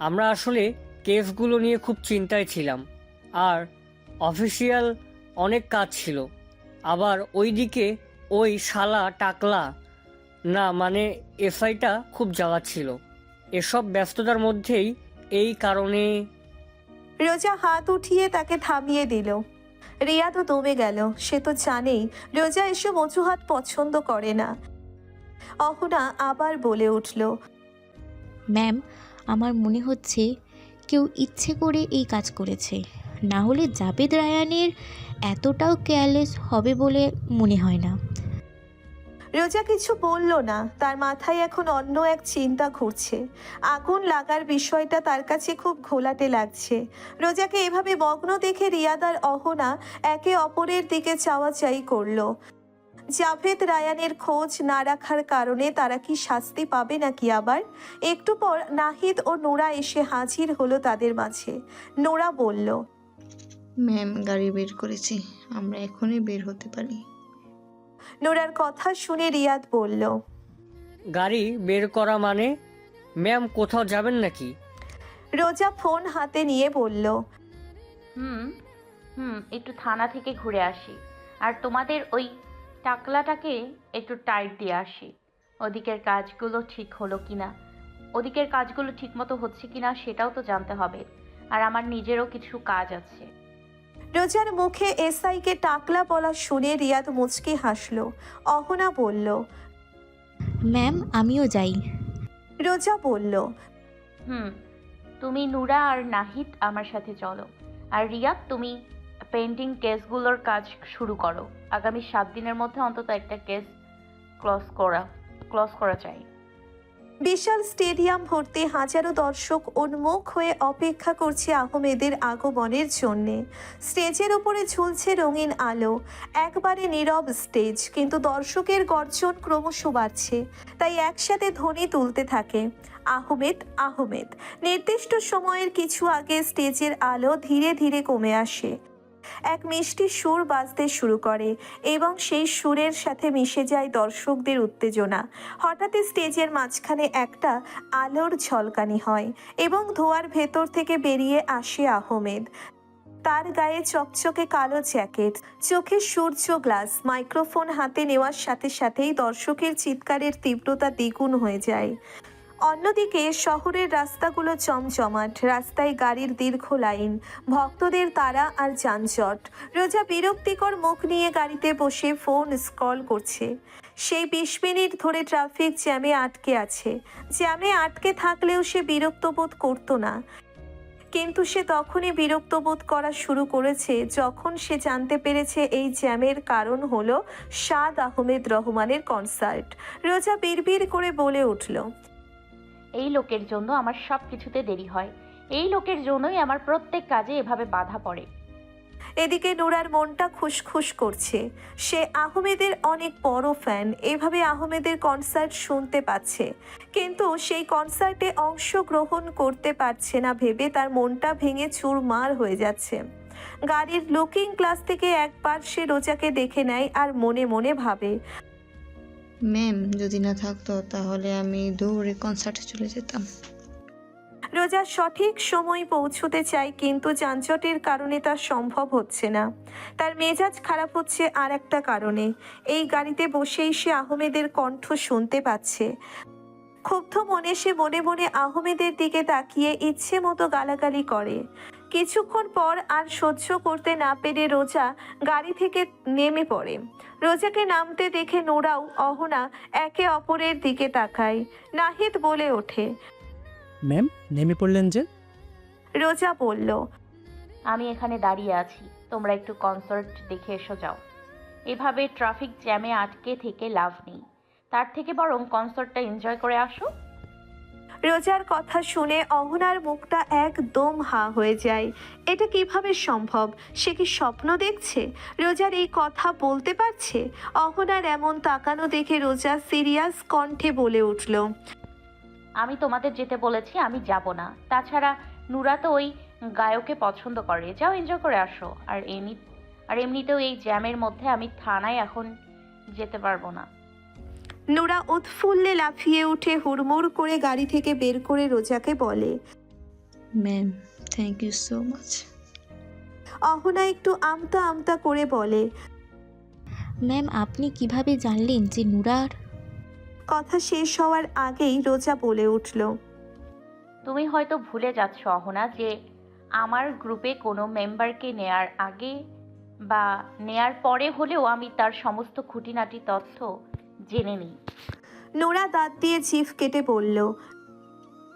Speaker 6: আমরা আসলে কেসগুলো নিয়ে খুব চিন্তায় ছিলাম, আর অফিসিয়াল অনেক কাজ ছিল। আবার ওইদিকে ওই শালা টাকলা, না মানে এসআইটা খুব জ্বালাচ্ছিল। এসব ব্যস্ততার মধ্যেই এই কারণে।
Speaker 2: রোজা হাত উঠিয়ে তাকে থামিয়ে দিল। রিয়াদও দমে গেল। সে তো জানেই রোজা এসব অজুহাত পছন্দ করে না। অহনা আবার বলে উঠল,
Speaker 8: ম্যাম আমার মনে হচ্ছে কেউ ইচ্ছে করে এই কাজ করেছে, না হলে জাবেদ রায়ানের এতটাও কেয়ারলেস হবে বলে মনে হয় না।
Speaker 2: রোজা কিছু বলল না, তার মাথায় এখন অন্য এক চিন্তা ঘুরছে। আগুন লাগার বিষয়টা তার কাছে খুব ঘোলাটে লাগছে। রোজাকে এভাবে মগ্ন দেখে রিয়াদ আর অহনা একে অপরের দিকে চাওয়াচাই করলো। জাভেদ রায়ানের খোঁজ না রাখার কারণে তারা কি শাস্তি পাবে নাকি আবার? একটু পর নাহিদ ও নোরা এসে হাজির হলো তাদের মাঝে। নোরা বলল,
Speaker 7: ম্যাম গাড়ি বের করেছি, আমরা এখনই বের হতে পারি।
Speaker 2: নোরার কথা শুনে রিয়াদ বলল,
Speaker 6: গাড়ি বের করা মানে? ম্যাম কোথাও যাবেন নাকি?
Speaker 2: রোজা ফোন হাতে নিয়ে বলল,
Speaker 9: হুম হুম একটু থানা থেকে ঘুরে আসি, আর তোমাদের ওই টাকলাটাকে একটু টাইট দিয়ে আসি। ওদিকের কাজগুলো ঠিক হলো কিনা, ওদিকের কাজগুলো ঠিকমতো হচ্ছে কিনা সেটাও তো জানতে হবে, আর আমার নিজেরও কিছু কাজ আছে।
Speaker 2: রোজার মুখে এসআইকে টাকলা বলা শুনে রিয়াদ মুচকি হাসলো। অহনা বলল,
Speaker 8: ম্যাম আমিও যাই।
Speaker 2: রোজা বলল,
Speaker 9: হুম তুমি নুরা আর নাহিদ আমার সাথে চলো, আর রিয়া তুমি পেন্টিং কেসগুলোর কাজ শুরু করো। আগামী 7 দিনের মধ্যে অন্তত একটা কেস ক্লোজ করা চাই।
Speaker 2: বিশাল স্টেডিয়াম ভর্তি হাজারো দর্শক উন্মুখ হয়ে অপেক্ষা করছে আহমেদের আগমনের জন্যে। স্টেজের উপরে ঝুলছে রঙিন আলো, একবারে নীরব স্টেজ, কিন্তু দর্শকের গর্জন ক্রমশ বাড়ছে, তাই একসাথে ধ্বনি তুলতে থাকে, আহমেদ আহমেদ। নির্দিষ্ট সময়ের কিছু আগে স্টেজের আলো ধীরে ধীরে কমে আসে। এক মিষ্টি সুর বাজতে শুরু করে এবং সেই সুরের সাথে মিশে যায় দর্শকদের উত্তেজনা। হঠাৎ স্টেজের মাঝখানে একটা আলোর ঝলকানি হয় এবং ধোঁয়ার ভেতর থেকে বেরিয়ে আসে আহমেদ। তার গায়ে চকচকে কালো জ্যাকেট, চোখে সূর্য গ্লাস, মাইক্রোফোন হাতে নেওয়ার সাথে সাথেই দর্শকের চিৎকারের তীব্রতা দ্বিগুণ হয়ে যায়। অন্যদিকে শহরের রাস্তাগুলো জমজমাট, রাস্তায় গাড়ির দীর্ঘ লাইন, ভক্তদের তাড়া আর যানজট। রোজা বিরক্তিকর মুখ নিয়ে গাড়িতে বসে ফোন স্ক্রল করছে। সেই 20 মিনিট ধরে ট্রাফিক জ্যামে আটকে আছে। জ্যামে আটকে থাকলেও সে বিরক্ত বোধ করতো না, কিন্তু সে তখনই বিরক্ত বোধ করা শুরু করেছে যখন সে জানতে পেরেছে এই জ্যামের কারণ হলো সাদ আহমেদ রহমানের কনসার্ট। রোজা বিড়বিড় করে বলে উঠল,
Speaker 9: এই লোকের জন্য আমার সব কিছুতে দেরি হয়, এই লোকের জন্যই আমার প্রত্যেক কাজে এভাবে বাধা পড়ে।
Speaker 2: এদিকে নুরার মনটা খুশখুশ করছে। সে আহমেদের অনেক বড় ফ্যান, এভাবে আহমেদের কনসার্ট শুনতে পাচ্ছে, কিন্তু সেই কনসার্টে অংশগ্রহণ করতে পারছে না ভেবে তার মনটা ভেঙে চুরমার হয়ে যাচ্ছে। গাড়ির লুকিং গ্লাস থেকে একবার সে রোজাকে দেখে নেয় আর মনে মনে ভাবে,
Speaker 7: ম্যাম যদি না থাকতো তাহলে আমি দৌড়ে কনসার্টে চলে যেতাম।
Speaker 2: রোজা সঠিক সময় পৌঁছতে চায়, কিন্তু যানজটের কারণে তা সম্ভব হচ্ছে না। তার মেজাজ খারাপ হচ্ছে আর একটা কারণে, এই গাড়িতে বসেই সে আহমেদের কণ্ঠ শুনতে পাচ্ছে। ক্ষুব্ধ মনে সে মনে মনে আহমেদের দিকে তাকিয়ে ইচ্ছে মতো গালাগালি করে। কিছুক্ষণ পর আর সহ্য করতে না পেরে রোজা গাড়ি থেকে নেমে পড়ে। রোজাকে নামতে দেখে নোরাও অহনা একে অপরের দিকে তাকায়। নাহিদ বলে ওঠে,
Speaker 5: ম্যাম নেমে পড়লেন যে?
Speaker 2: রোজা বলল,
Speaker 9: আমি এখানে দাঁড়িয়ে আছি, তোমরা একটু কনসার্ট দেখে এসো যাও। এভাবে ট্রাফিক জ্যামে আটকে থেকে লাভ নেই, তার থেকে বরং কনসার্টটা এনজয় করে আসো।
Speaker 2: রোজার কথা শুনে অহনার মুখটা একদম হা হয়ে যায়। এটা কিভাবে সম্ভব? সে কি স্বপ্ন দেখছে? রোজার এই কথা বলতে পারছে? অহনার এমন তাকানো দেখে রোজা সিরিয়াস কণ্ঠে বলে উঠল,
Speaker 9: আমি তোমাদের যেতে বলেছি, আমি যাব না। তাছাড়া নুরা তো ওই গায়ককে পছন্দ করে, যাও এনজয় করে আসো। আর এমনিতেও এই জ্যামের মধ্যে আমি থানায় এখন যেতে পারবো না।
Speaker 2: নোরা উৎফুল্লে লাফিয়ে উঠে হুড়মুড় করে গাড়ি থেকে বের করে রোজাকে বলে,
Speaker 7: ma'am thank you so much.
Speaker 2: Ahana একটু আমতা আমতা করে বলে,
Speaker 8: ম্যাম আপনি কিভাবে জানলেন যে নুরার?
Speaker 2: কথা শেষ হওয়ার আগেই রোজা বলে উঠল,
Speaker 9: তুমি হয়তো ভুলে যাচ্ছ অহনা, যে আমার গ্রুপে কোনো মেম্বারকে নেয়ার আগে বা নেয়ার পরে হলেও আমি তার সমস্ত খুঁটিনাটি তথ্য জেনে নিই।
Speaker 2: নোরা দাঁত দিয়ে জিভ কেটে বলল,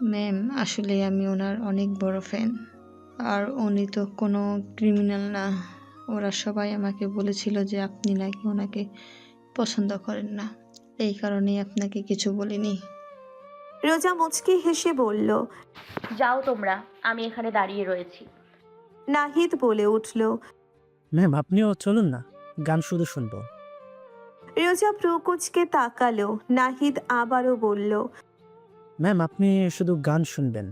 Speaker 7: ম্যাম আসলে আমি ওনার অনেক বড় ফ্যান। আর উনি তো কোনো ক্রিমিনাল না। ওরা সবাই আমাকে বলেছিল যে আপনি নাকি ওনাকে পছন্দ করেন না, এই কারণেই আপনাকে কিছু বলিনি।
Speaker 2: রোজা মুচকি হেসে বলল।
Speaker 9: যাও তোমরা, আমি এখানে দাঁড়িয়ে রয়েছি।
Speaker 2: নাহিদ বলে উঠল।
Speaker 5: ম্যাম আপনিও চলুন না, গান শুধু শুনবো।
Speaker 2: রোজা প্রকুচকে তাকালো। নাহিদ আবারও বলল।
Speaker 5: ম্যাম আপনি শুধু গান শুনবেন,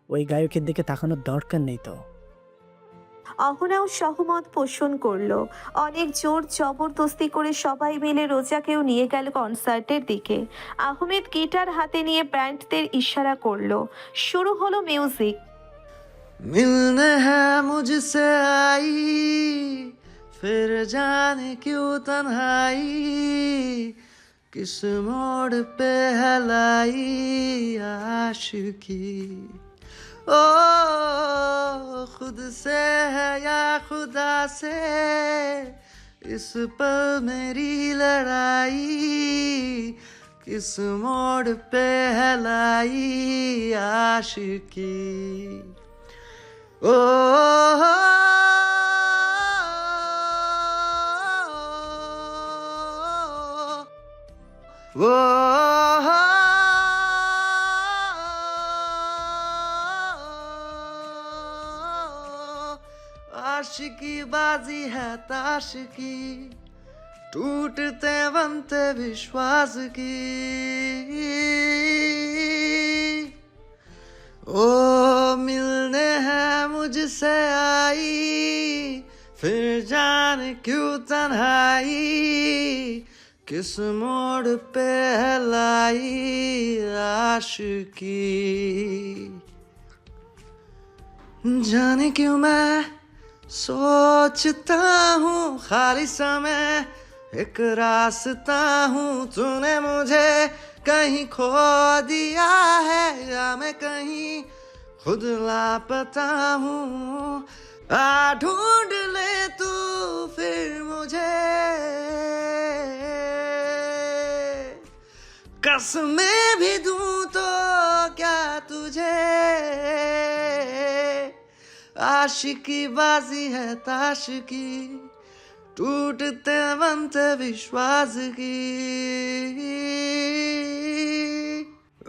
Speaker 5: ওই গায়কের দিকে তাকানোর দরকার নেই তো।
Speaker 2: অহনাও সহমত পোষণ করলো। অনেক জোর জবরদস্তি করে সবাই মিলে রোজাকেও নিয়ে গেল কনসার্টের দিকে। আহমেদ গিটার হাতে নিয়ে ব্যান্ডদের ইশারা করলো। শুরু হলো মিউজিক।
Speaker 10: मिलने है मुझसे आई, फिर जाने क्यों तन्हाई, किस मोड़ पे है लाई आशिकी। ओ खुद से है या खुदा से, इस पल मेरी लड़ाई, किस मोड़ पे है लाई आशिकी। Oh, आशिकी बाजी है ताश की, टूटते बनते विश्वास की। ओ मिलने है मुझसे आई, फिर जाने क्यों तन्हाई, किस मोड़ पे है लाई आशिकी। जाने क्यों मैं सोचता हूँ खाली समय, एक रास्ता हूँ तूने मुझे कहीं खो दिया है, या मैं कहीं खुद लापता हूँ। आ ढूंढ ले तू फिर मुझे, कसमें भी दूं तो क्या तुझे। आशिकी बाजी है ताश की, टूटते बनते विश्वास की।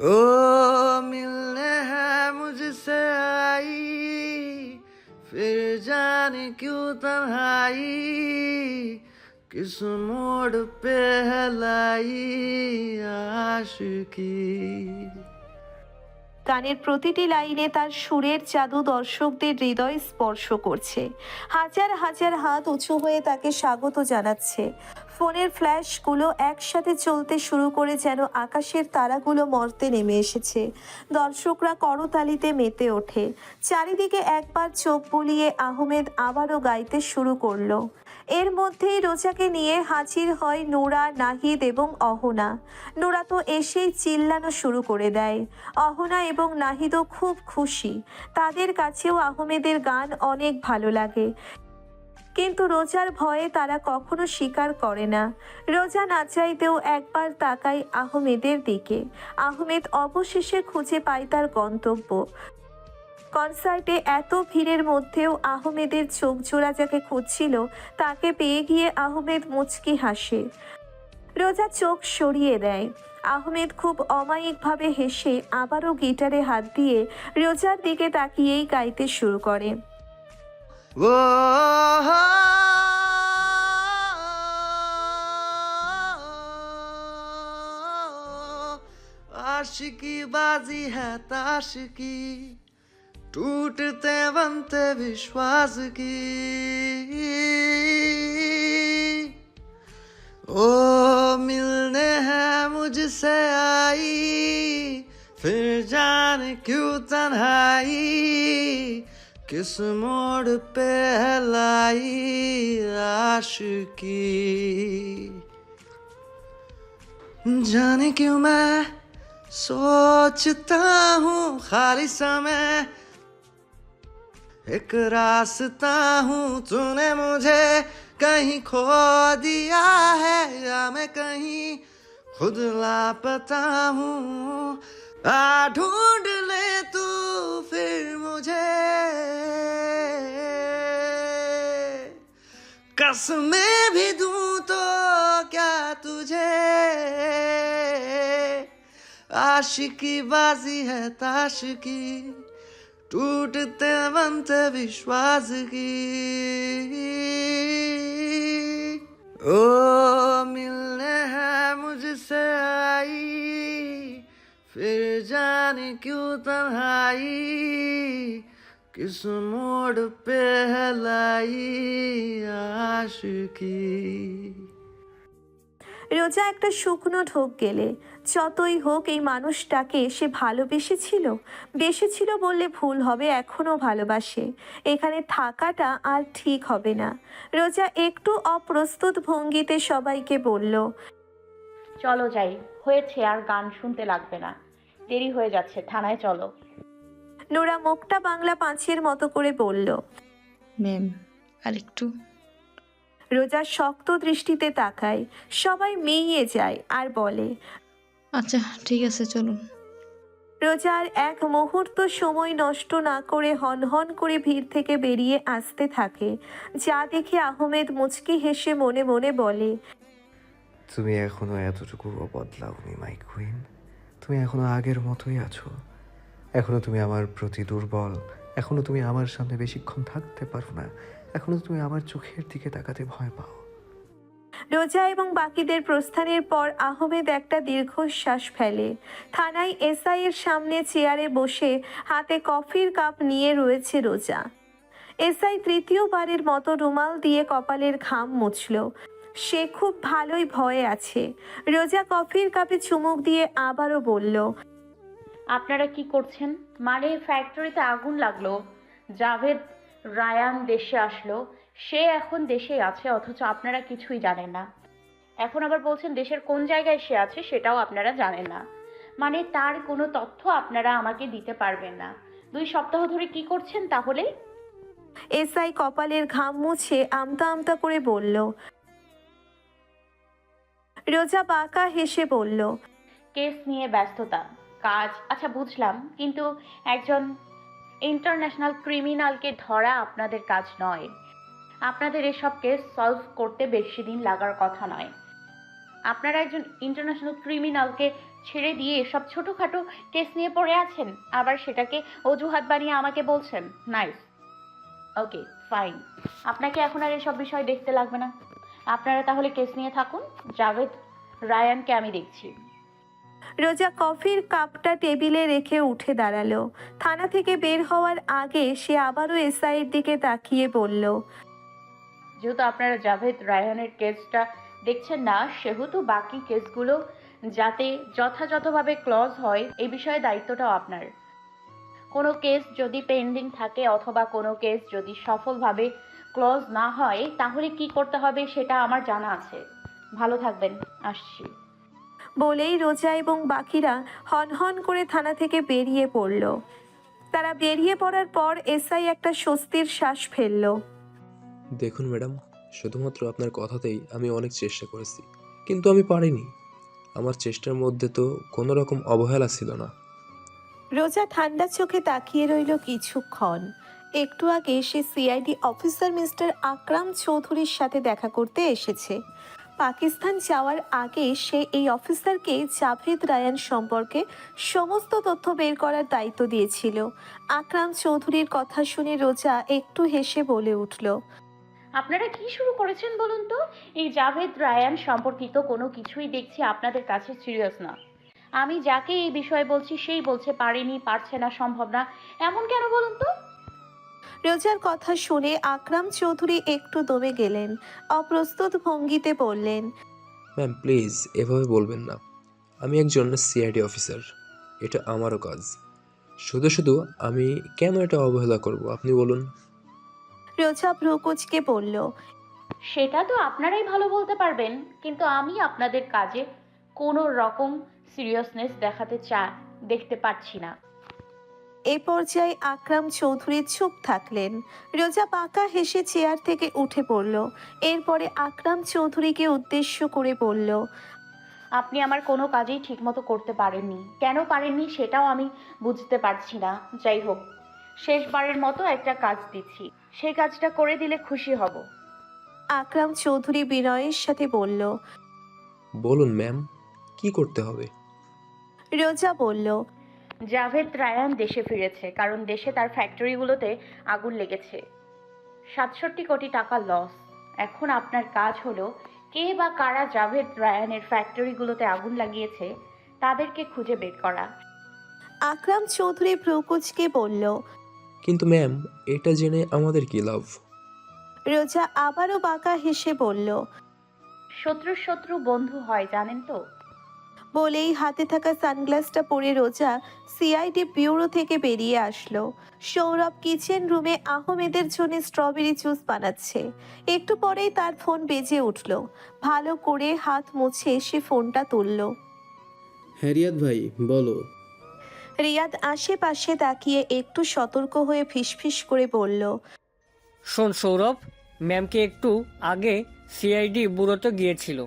Speaker 10: ओ मिलने है मुझसे आई, फिर जाने क्यों तन्हाई, किस मोड़ पे है लाई आशिकी।
Speaker 2: গানের প্রতিটি লাইনে তার সুরের জাদু দর্শকদের হৃদয় স্পর্শ করছে। হাজার হাজার হাত উঁচু হয়ে তাকে স্বাগত জানাচ্ছে। ফোনের ফ্ল্যাশগুলো একসাথে চলতে শুরু করে যেন আকাশের তারাগুলো মর্তে নেমে এসেছে। দর্শকরা করতালিতে মেতে ওঠে। চারিদিকে একবার চোখ বুলিয়ে আহমেদ আবারও গাইতে শুরু করলো। এর মধ্যেই রোজাকে নিয়ে হাজির হয় নোরা, নাহিদ এবং অহনা। নোরা তো এসেই চিল্লানো শুরু করে দেয়। অহনা এবং নাহিদও খুব খুশি। তাদের কাছেও আহমেদের গান অনেক ভালো লাগে, কিন্তু রোজার ভয়ে তারা কখনো স্বীকার করে না। রোজা না চাইতেও একবার তাকায় আহমেদের দিকে। আহমেদ অবশেষে খুঁজে পায় তার গন্তব্য। কনসার্টে এত ভিড়ের মধ্যেও আহমেদের চোখ জোড়া যাকে খুঁজছিল তাকে পেয়ে গিয়ে আহমেদ মুচকি হাসে। রোজা চোখ সরিয়ে দেয়। আহমেদ খুব অমায়িকভাবে হেসে আবারও গিটারে হাত দিয়ে রোজার দিকে তাকিয়েই গাইতে শুরু করে।
Speaker 10: वो आशिकी बाजी है ताश की, टूटते बनते विश्वास की। ओ मिलने है मुझसे आई, फिर जाने क्यों तन्हाई, किस मोड़ पे है लाई आशिकी। जाने क्यों मैं सोचता हूँ खाली समय, एक रास्ता हूँ तूने मुझे कहीं खो दिया है, या मैं कहीं खुद लापता हूँ। ढूंढ ले तू फिर मुझे, कसमें भी दूं तो क्या तुझे, आशिकी बाजी है ताश की, टूटते बनते विश्वास की। ओ मिलने है मुझसे आई, फिर जाने क्यों तन्हाई, किस मोड़ पे है लाई आशिकी।
Speaker 2: রোজা একটা শুকনো ঢোক গেলে, যতই হোক এই মানুষটাকে সে বেসেছিল বললে ভুল হবে, এখনও ভালোবাসে। এখানে থাকাটা আর ঠিক হবে না। রোজা একটু অপ্রস্তুত ভঙ্গিতে সবাইকে বলল,
Speaker 9: চলো যাই, হয়েছে আর গান শুনতে লাগবে না, দেরি হয়ে যাচ্ছে, থানায় চলো।
Speaker 2: নোরা মুখটা বাংলা পাঁচের মতো করে বলল।
Speaker 7: ম্যাম আরেকটু।
Speaker 2: রোজা শক্ত দৃষ্টিতে তাকায়, সবাই মেইয়ে যায় আর বলে,
Speaker 7: আচ্ছা ঠিক আছে চলুন।
Speaker 2: রোজার এক মুহূর্ত সময় নষ্ট না করে হনহন করে ভিড় থেকে বেরিয়ে আসতে থাকে। যা দেখে আহমেদ মুচকি হেসে মনে মনে বলে,
Speaker 3: তুমি এখনো এতটুকুও বদলাওনি মাই কুইন। তুমি এখনো আগের মতোই আছো। এখনো তুমি আমার প্রতি দুর্বল। এখনো তুমি আমার সামনে বেশিক্ষণ থাকতে পারো না। এখনো তুমি আমার চোখের দিকে তাকাতে ভয় পাও।
Speaker 2: রোজা এবং বাকিদের প্রস্থানের পর আহমেদ একটা দীর্ঘশ্বাস ফেলে। থানায় এসআই এর সামনে চেয়ারে বসে হাতে কফির কাপ নিয়ে রয়েছে রোজা। এসআই তৃতীয়বারের মতো রুমাল দিয়ে কপালের ঘাম মুছল। সে খুব ভালোই ভয়ে আছে। রোজা কফির কাপে চুমুক দিয়ে আবারও বলল,
Speaker 9: আপনারা কি করছেন? মানে ফ্যাক্টরিতে আগুন লাগলো, জাভেদ রায়ান দেশে আসলো, সে এখন দেশেই আছে, অথচ আপনারা কিছুই জানেন না। এখন আবার বলছেন দেশের কোন জায়গায় সে আছে সেটাও আপনারা জানেন না। মানে তার কোনো তথ্য আপনারা আমাকে দিতে পারবেন না। 2 সপ্তাহ ধরে কি করছেন তাহলে?
Speaker 2: এসআই কপালের ঘাম মুছে আমতা আমতা করে বলল। রোজা বাঁকা হেসে বলল,
Speaker 9: কেস নিয়ে ব্যস্ততা, কাজ। আচ্ছা বুঝলাম, কিন্তু একজন ইন্টারন্যাশনাল ক্রিমিনালকে ধরা আপনাদের কাজ নয়। আপনাদের এসব কেস সলভ করতে বেশি দিন লাগার কথা নয়। আপনারা একজন ইন্টারন্যাশনাল ক্রিমিনালকে ছেড়ে দিয়ে এসব ছোটোখাটো কেস নিয়ে পড়ে আছেন, আবার সেটাকে অজুহাত বানিয়ে আমাকে বলছেন। নাইস, ওকে ফাইন, আপনাকে এখন আর এসব বিষয় দেখতে লাগবে না। আপনারা তাহলে কেস নিয়ে থাকুন, জাভেদ রায়ানকে আমি দেখছি।
Speaker 2: রোজা কফির কাপটা টেবিলে রেখে উঠে দাঁড়ালো। থানা থেকে বের হওয়ার আগে সে আবারও এসআইয়ের দিকে তাকিয়ে বলল,
Speaker 9: যেহেতু আপনারা জাভেদ রায়হানের কেসটা দেখছেন না, সেহেতু বাকি কেসগুলো যাতে যথাযথভাবে ক্লোজ হয় এই বিষয়ে দায়িত্বটাও আপনার। কোনো কেস যদি পেন্ডিং থাকে অথবা কোনো কেস যদি সফলভাবে ক্লোজ না হয়, তাহলে কি করতে হবে সেটা আমার জানা আছে। ভালো থাকবেন, আসছি।
Speaker 2: বলেই রোজা এবং বাকিরা হনহন করে থানা থেকে বেরিয়ে পড়ল। তারা বেরিয়ে পড়ার পর এসআই একটা স্বস্তির শ্বাস ফেলল।
Speaker 11: দেখুন ম্যাডাম, শুধুমাত্র আপনার কথাতেই আমি অনেক চেষ্টা করেছি, কিন্তু আমি পারিনি। আমার চেষ্টার মধ্যে তো কোনো রকম অবহেলা ছিল না।
Speaker 2: রোজা ঠান্ডা চোখে তাকিয়ে রইল কিছুক্ষণ। একটু আগে সে সিআইডি অফিসার মিস্টার আকরাম চৌধুরীর সাথে দেখা করতে এসেছে। পাকিস্তান যাওয়ার আগে সে এই অফিসারকে জাভেদ রায়ান সম্পর্কে সমস্ত তথ্য বের করার দায়িত্ব দিয়েছিল। আকরাম চৌধুরীর কথা শুনে রোজা একটু হেসে বলে উঠল,
Speaker 9: আপনারা কি শুরু করেছেন বলুন তো? এই জাভেদ রায়ান সম্পর্কিত কোনো কিছুই দেখছি আপনাদের কাছে সিরিয়াস না। আমি যাকে এই বিষয়ে বলছি সেই বলছে পারেনি, পারছে না, সম্ভব না। এমন কেন বলুন তো?
Speaker 2: রোজার কথা শুনে আকরাম চৌধুরী একটু দমে গেলেন। অপ্রস্তুত ভঙ্গিতে বললেন,
Speaker 11: ম্যাম প্লিজ এভাবে বলবেন না। আমি একজন সিআইডি অফিসার, এটা আমারও কাজ। শুধু শুধু আমি কেন এটা অবহেলা করব আপনি বলুন।
Speaker 2: রোজা ভ্রুকুচকে বলল,
Speaker 9: সেটা তো আপনারাই ভালো বলতে পারবেন, কিন্তু আমি আপনাদের কাজে কোনো রকম সিরিয়াসনেস দেখতে পাচ্ছি না।
Speaker 2: এ পর্যায়ে আকরাম চৌধুরী চুপ থাকলেন। রোজা বাঁকা হেসে চেয়ার থেকে উঠে পড়ল। এরপরে আকরাম চৌধুরীকে উদ্দেশ্য করে বলল,
Speaker 9: আপনি আমার কোনো কাজেই ঠিকমতো করতে পারেননি। কেন পারেননি সেটাও আমি বুঝতে পারছি না। যাই হোক, শেষবারের মতো একটা কাজ দিচ্ছি, সেই কাজটা করে দিলে খুশি হব।
Speaker 2: আকরাম চৌধুরী বিনয়ের সাথে বলল।
Speaker 11: বলুন ম্যাম, কি করতে হবে?
Speaker 2: রোজা বলল।
Speaker 9: জাভেদ রায়ান দেশে ফিরেছে, কারণ দেশে তার ফ্যাক্টরিগুলোতে আগুন লেগেছে। ৬৭ কোটি টাকা লস। এখন আপনার কাজ হলো কে বা কারা জাভেদ রায়ানের ফ্যাক্টরিগুলোতে আগুন লাগিয়েছে তাদেরকে খুঁজে বের করা।
Speaker 2: আকরাম চৌধুরী ভ্রুকুচকে বলল।
Speaker 11: কিন্তু ম্যাম, এটা জেনে আমাদের কি লাভ?
Speaker 2: রোজা আবারও বাঁকা হেসে বলল।
Speaker 9: শত্রু বন্ধু হয় জানেন তো।
Speaker 2: বলেই হাতে থাকা সানগ্লাসটা পরে রোজা সিআইডি ব্যুরো থেকে বেরিয়ে আসলো। সৌরভ কিচেন রুমে আহমেদের জন্য স্ট্রবেরি জুস বানাচ্ছে। একটু পরেই তার ফোন বেজে উঠল। ভালো করে হাত মুছে সে ফোনটা তুলল।
Speaker 4: হ্যাঁ রিয়াদ ভাই, বলো।
Speaker 2: রিয়াদ আশেপাশে তাকিয়ে একটু সতর্ক হয়ে ফিসফিস করে বলল।
Speaker 6: শোন সৌরভ, ম্যামকে একটু আগে সিআইডি ব্যুরোতে গিয়েছিল।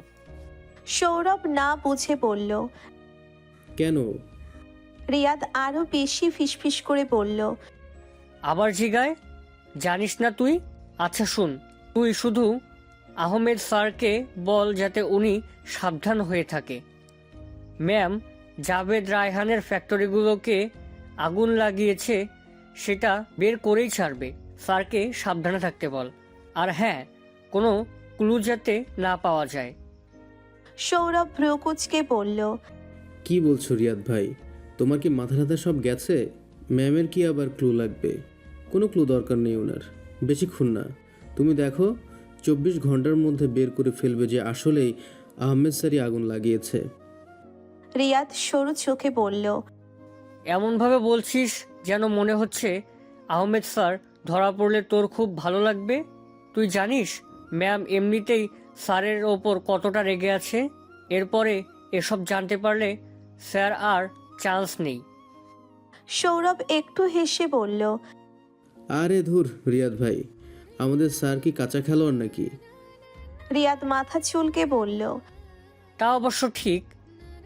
Speaker 2: সৌরভ না বুঝে বলল।
Speaker 4: কেন?
Speaker 2: রিয়াদ আরো বেশি ফিসফিস করে বলল।
Speaker 6: আবার জিগায়, জানিস না তুই? আচ্ছা শুন, তুই শুধু আহমেদ স্যারকে বল যাতে উনি সাবধান হয়ে থাকে। ম্যাম জাভেদ রায়হানের ফ্যাক্টরিগুলোকে আগুন লাগিয়েছে, সেটা বের করেই ছাড়বে। স্যারকে সাবধানে থাকতে বল। আর হ্যাঁ, কোনো ক্লু যাতে না পাওয়া যায়।
Speaker 2: সৌরভ ভ্রুকুচকে বলল।
Speaker 4: কি বলছো রিয়াদ ভাই? তোমার কি মাথা টাথা সব গেছে? ম্যামের কি আবার ক্লু লাগবে? কোনো ক্লু দরকার নেই ওনার, বেশিক্ষণ না। তুমি দেখো, 24 ঘন্টার মধ্যে বের করে ফেলবে যে আসলেই আহমেদ স্যারই আগুন লাগিয়েছে।
Speaker 2: রিয়াদ সরু চোখে বলল।
Speaker 6: এমনভাবে বলছিস যেন মনে হচ্ছে আহমেদ স্যার ধরা পড়লে তোর খুব ভালো লাগবে। তুই জানিস ম্যাম এমনিতেই স্যারের ওপর কতটা রেগে আছে। এরপরে এসব জানতে পারলে স্যার আর চান্স নেই।
Speaker 2: সৌরভ একটু হেসে বলল।
Speaker 4: আরে ধুর রিয়াদ ভাই, আমাদের স্যার কি কাঁচা খেলোয়াড় নাকি?
Speaker 2: রিয়াদ মাথা চুলকে বলল।
Speaker 6: তা অবশ্য ঠিক,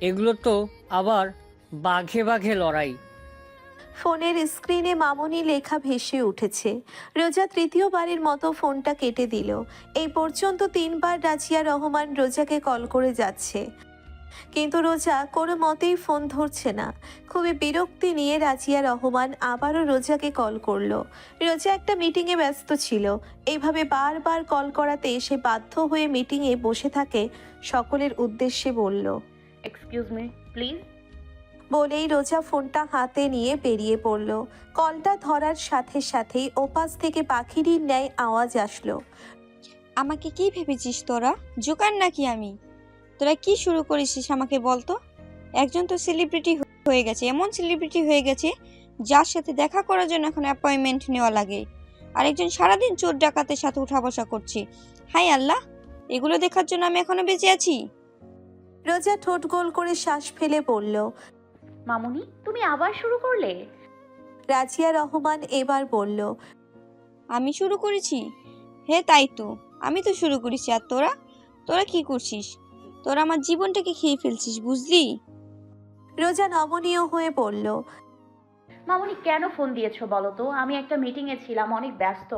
Speaker 6: এগুলো তো আবার বাঘে বাঘে লড়াই।
Speaker 2: ফোনের স্ক্রিনে মামুনি লেখা ভেসে উঠেছে। রোজা তৃতীয়বারের মতো ফোনটা কেটে দিল। এই পর্যন্ত 3 বার রাজিয়া রহমান রোজাকে কল করে যাচ্ছে, কিন্তু রোজা কোনো মতেই ফোন ধরছে না। খুবই বিরক্তি নিয়ে রাজিয়া রহমান আবারও রোজাকে কল করলো। রোজা একটা মিটিংয়ে ব্যস্ত ছিল। এইভাবে বারবার কল করাতে সে বাধ্য হয়ে মিটিংয়ে বসে থাকে। সকলের উদ্দেশ্যে বলল।
Speaker 9: Excuse me please.
Speaker 2: বলেই রোজা ফোনটা হাতে নিয়ে বেরিয়ে পড়ল। কলটা ধরার সাথে সাথেই ওপাশ থেকে পাখির ন্যায় আওয়াজ আসলো।
Speaker 12: আমাকে কি ভেবেছিস তোরা? জোকার নাকি আমি? তোরা কি শুরু করেছিস আমাকে বলতো? একজন তো সেলিব্রিটি হয়ে গেছে, এমন সেলিব্রিটি হয়ে গেছে যার সাথে দেখা করার জন্য এখন অ্যাপয়েন্টমেন্ট নেওয়া লাগে। আর একজন সারাদিন চোর ডাকাতের সাথে উঠা বসা করছে। হাই আল্লাহ, এগুলো দেখার জন্য আমি এখনো বেঁচে আছি?
Speaker 2: রোজা ঠোঁট গোল করে শ্বাস ফেলে বলল।
Speaker 9: মামুনি, তুমি আবার শুরু করলে?
Speaker 2: রাজিয়া রহমান এবার বলল।
Speaker 12: আমি শুরু করেছি? হে তাই তো, আমি তো শুরু করেছি। আর তোরা তোরা কি করছিস? তোরা আমার জীবনটাকে খেয়ে ফেলছিস, বুঝলি?
Speaker 2: রোজা নমনীয় হয়ে বলল।
Speaker 9: মামুনি কেন ফোন দিয়েছো বলো তো? আমি একটা মিটিংয়ে ছিলাম, অনেক ব্যস্ত।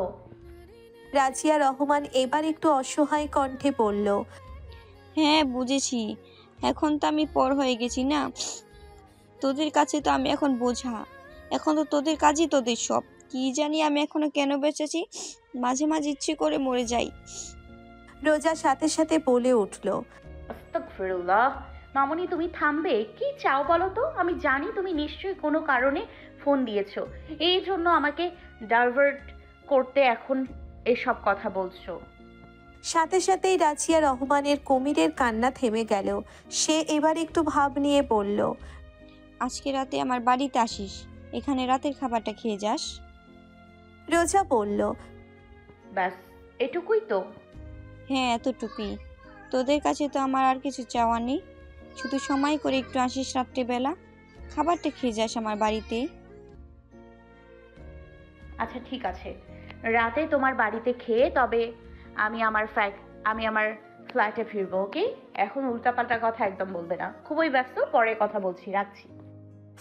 Speaker 2: রাজিয়া রহমান এবার একটু অসহায় কণ্ঠে বলল।
Speaker 12: হ্যাঁ বুঝেছি, এখন তো আমি পর হয়ে গেছি না। তোদের কাছে তো আমি এখন বোঝা। এখন তো তোদের কাজই তোদের সব। কি জানি আমি এখনো কেন বেঁচেছি, মাঝে মাঝে ইচ্ছে করে মরে যাই।
Speaker 2: রোজা সাথে সাথে বলে উঠল।
Speaker 9: আস্তাগফিরুল্লাহ। মামুনি তুমি থামবে? কি চাও বলো তো? আমি জানি তুমি নিশ্চয়ই কোনো কারণে ফোন দিয়েছো, এই জন্য আমাকে ডাইভার্ট করতে এখন এসব কথা বলছো।
Speaker 2: সাথে সাথেই রাজিয়া রহমানের কুমিরের কান্না থেমে গেল। সে এবার একটু ভাব নিয়ে বলল।
Speaker 12: আজকে রাতে আমার বাড়িতে আসিস, এখানে রাতের খাবারটা খেয়ে যাস।
Speaker 2: রোজা বলল।
Speaker 9: ব্যাস এটুকুই তো?
Speaker 12: হ্যাঁ এতটুকুই। তোদের কাছে তো আমার আর কিছু চাওয়া নেই, শুধু সময় করে একটু আসিস রাত্রিবেলা, খাবারটা খেয়ে যাস আমার বাড়িতে।
Speaker 9: আচ্ছা ঠিক আছে, রাতে তোমার বাড়িতে খেয়ে তবে আমি আমার ফ্ল্যাটে ফিরবো, ওকে? এখন উল্টাপাল্টা কথা একদম বলবে না, খুবই ব্যস্ত, পরে কথা বলছি, রাখছি।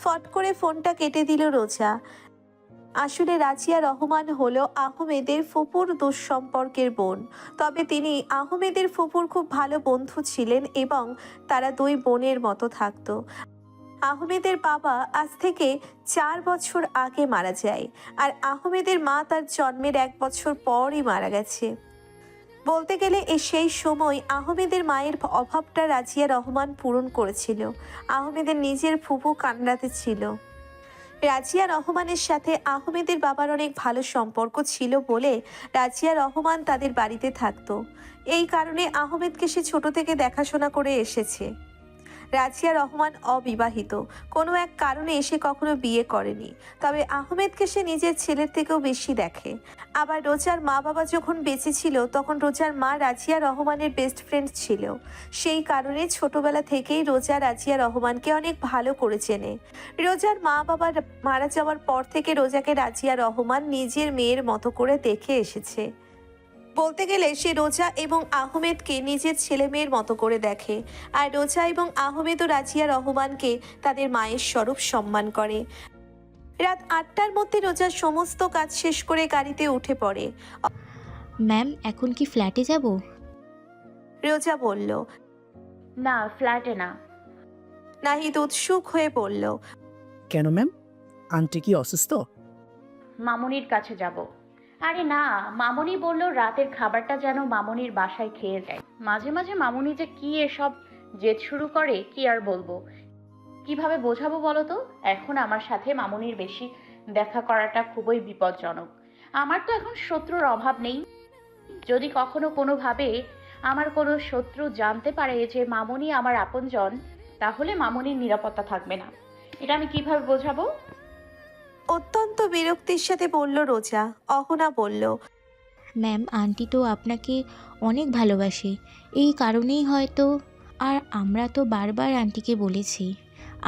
Speaker 2: ফট করে ফোনটা কেটে দিল রোজা। আসলে রাজিয়া রহমান হলো আহমেদের ফুপুর দুঃসম্পর্কের বোন। তবে তিনি আহমেদের ফুপুর খুব ভালো বন্ধু ছিলেন এবং তারা দুই বোনের মতো থাকতো। আহমেদের বাবা আজ থেকে 4 বছর আগে মারা যায়, আর আহমেদের মা তার জন্মের 1 বছর পরই মারা গেছে। বলতে গেলে সেই সময় আহমেদের মায়ের অভাবটা রাজিয়া রহমান পূরণ করেছিল। আহমেদের নিজের ফুপু কান্নাতে ছিল। রাজিয়া রহমানের সাথে আহমেদের বাবার অনেক ভালো সম্পর্ক ছিল বলে রাজিয়া রহমান তাদের বাড়িতে থাকতো। এই কারণে আহমেদকে সে ছোট থেকে দেখাশোনা করে এসেছে। রাজিয়া রহমান অবিবাহিত, কোনো এক কারণে সে কখনো বিয়ে করেনি। তবে আহমেদকে সে নিজের ছেলের থেকেও বেশি দেখে। আবার রোজার মা বাবা যখন বেঁচে ছিল তখন রোজার মা রাজিয়া রহমানের বেস্ট ফ্রেন্ড ছিল। সেই কারণে ছোটবেলা থেকেই রোজা রাজিয়া রহমানকে অনেক ভালো করে চেনে। রোজার মা বাবা মারা যাওয়ার পর থেকে রোজাকে রাজিয়া রহমান নিজের মেয়ের মতো করে দেখে এসেছে। বলতে গেলে সে রোজা এবং আহমেদকে নিজের ছেলে মেয়ের মতো করে দেখে। আর রোজা এবং আহমেদও রাজিয়া রহমানকে তাদের মায়ের স্বরূপ সম্মান করে। রাত 8টার মধ্যে রোজা সমস্ত কাজ শেষ করে গাড়িতে উঠে পড়ে।
Speaker 8: ম্যাম এখন কি ফ্ল্যাটে যাব?
Speaker 2: রোজা বলল।
Speaker 9: না, ফ্ল্যাটে না।
Speaker 2: নাহিদ উৎসুক হয়ে বলল।
Speaker 5: কেন ম্যাম, আন্টি কি অসুস্থ?
Speaker 9: মামুনির কাছে যাব। আরে না, মামুনি বলল রাতের খাবারটা যেন মামুনির বাসায় খেয়ে যায়। মাঝে মাঝে মামুনি যে কি এসব জেদ শুরু করে কি আর বলবো। কিভাবে বোঝাবো বলো তো? এখন আমার সাথে মামুনির বেশি দেখা করাটা খুবই বিপজ্জনক। আমার তো এখন শত্রুর অভাব নেই। যদি কখনো কোনোভাবে আমার কোনো শত্রু জানতে পারে যে মামুনি আমার আপনজন, তাহলে মামুনির নিরাপত্তা থাকবে না। এটা আমি কিভাবে বোঝাবো?
Speaker 2: অত্যন্ত বিরক্তির সাথে বলল রোজা। অহনা বলল।
Speaker 8: ম্যাম আন্টি তো আপনাকে অনেক ভালোবাসে, এই কারণেই হয়তো। আর আমরা তো বারবার আন্টিকে বলেছি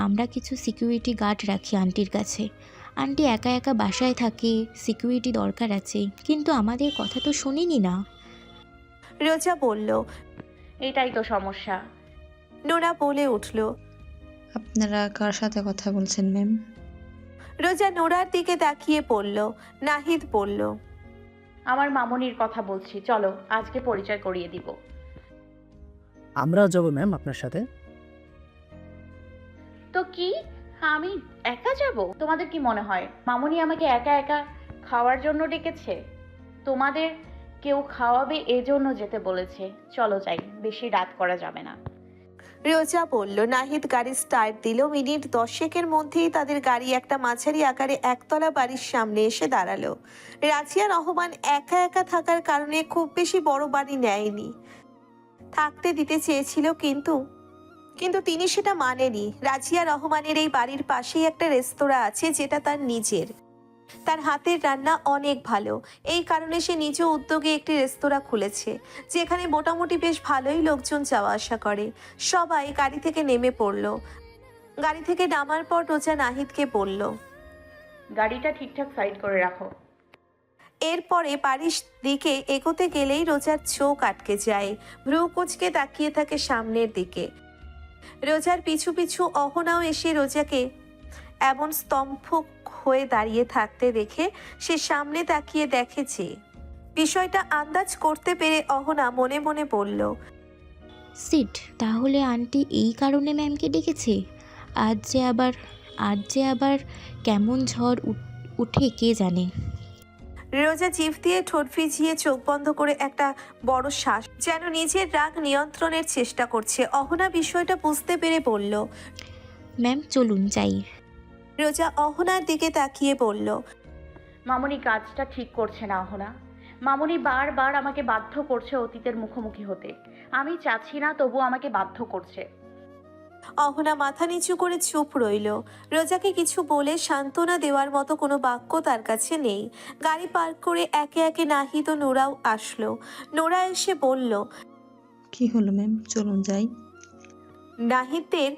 Speaker 8: আমরা কিছু সিকিউরিটি গার্ড রাখি আন্টির কাছে। আন্টি একা একা বাসায় থাকে, সিকিউরিটি দরকার আছে, কিন্তু আমাদের কথা তো শোনেনি না।
Speaker 2: রোজা বলল।
Speaker 9: এটাই তো সমস্যা।
Speaker 2: নোরা বলে উঠল।
Speaker 7: আপনারা কার সাথে কথা বলছেন ম্যাম?
Speaker 2: রোজা নোরার দিকে তাকিয়ে পড়ল। নাহিদ বলল।
Speaker 9: আমার মামুনির কথা বলছি, চলো আজকে পরিচয় করিয়ে দিব।
Speaker 5: আমরাও যাব ম্যাম আপনার সাথে।
Speaker 9: তো কি আমি একা যাব? তোমাদের কি মনে হয় মামুনি আমাকে একা একা খাওয়ার জন্য ডেকেছে? তোমাদের কেউ খাওয়াবে এজন্য যেতে বলেছে। চলো যাই, বেশি রাত করা যাবে না।
Speaker 2: রোজা বলল। নাহিদ গাড়ি স্টার্ট দিল। মিনিট 10 মধ্যেই তাদের গাড়ি একটা মাঝারি আকারে একতলা বাড়ির সামনে এসে দাঁড়ালো। রাজিয়া রহমান একা একা থাকার কারণে খুব বেশি বড় বাড়ি নেয়নি, থাকতে দিতে চেয়েছিল, কিন্তু তিনি সেটা মানেনি। রাজিয়া রহমানের এই বাড়ির পাশেই একটা রেস্তোরাঁ আছে যেটা তার নিজের। তার হাতের রান্না অনেক ভালো, এই কারণে সে নিজ উদ্যোগে একটি রেস্তোরাঁ খুলেছে যেখানে মোটামুটি বেশ ভালোই লোকজন যাওয়া আসা করে। সবাই গাড়ি থেকে নেমে পড়ল। গাড়ি থেকে নামার পর রোজা নাহিদকে বলল।
Speaker 9: গাড়িটা ঠিকঠাক সাইড করে রাখো।
Speaker 2: এরপরে বাড়ির দিকে এগোতে গেলেই রোজার চোখ আটকে যায়। ভ্রু কুঁচকে তাকিয়ে থাকে সামনের দিকে। রোজার পিছু পিছু অহনাও এসে রোজাকে এমন স্তম্ভ হয়ে দাঁড়িয়ে থাকতে দেখে সে সামনে তাকিয়ে দেখেছে। বিষয়টা আন্দাজ করতে পেরে অহনা মনে মনে বলল।
Speaker 8: সিট, তাহলে আন্টি এই কারণে ম্যামকে ডেকেছে। আজ যে আবার কেমন ঝড় উঠে কে জানে।
Speaker 2: রোজা জিভ দিয়ে ঠোঁট ভিজিয়ে চোখ বন্ধ করে একটা বড় শ্বাস, যেন নিজের রাগ নিয়ন্ত্রণের চেষ্টা করছে। অহনা বিষয়টা বুঝতে পেরে বলল।
Speaker 8: ম্যাম চলুন যাই।
Speaker 2: রোজা অহনার দিকে তাকিয়ে বলল।
Speaker 9: মামুনি কাজটা ঠিক করছে না অহনা। মামুনি বারবার আমাকে বাধ্য করছে অতীতের মুখোমুখি হতে। আমি চাচ্ছি না, তবু আমাকে বাধ্য করছে।
Speaker 2: অহনা মাথা নিচু করে চুপ রইল। রোজাকে কিছু বলে সান্ত্বনা দেওয়ার মতো কোনো বাক্য তার কাছে নেই। গাড়ি পার্ক করে একে একে নাহিদ ও নোরাও আসলো। নোরা এসে বলল।
Speaker 7: কি হলো ম্যাম, চলুন যাই।
Speaker 2: নাহিদের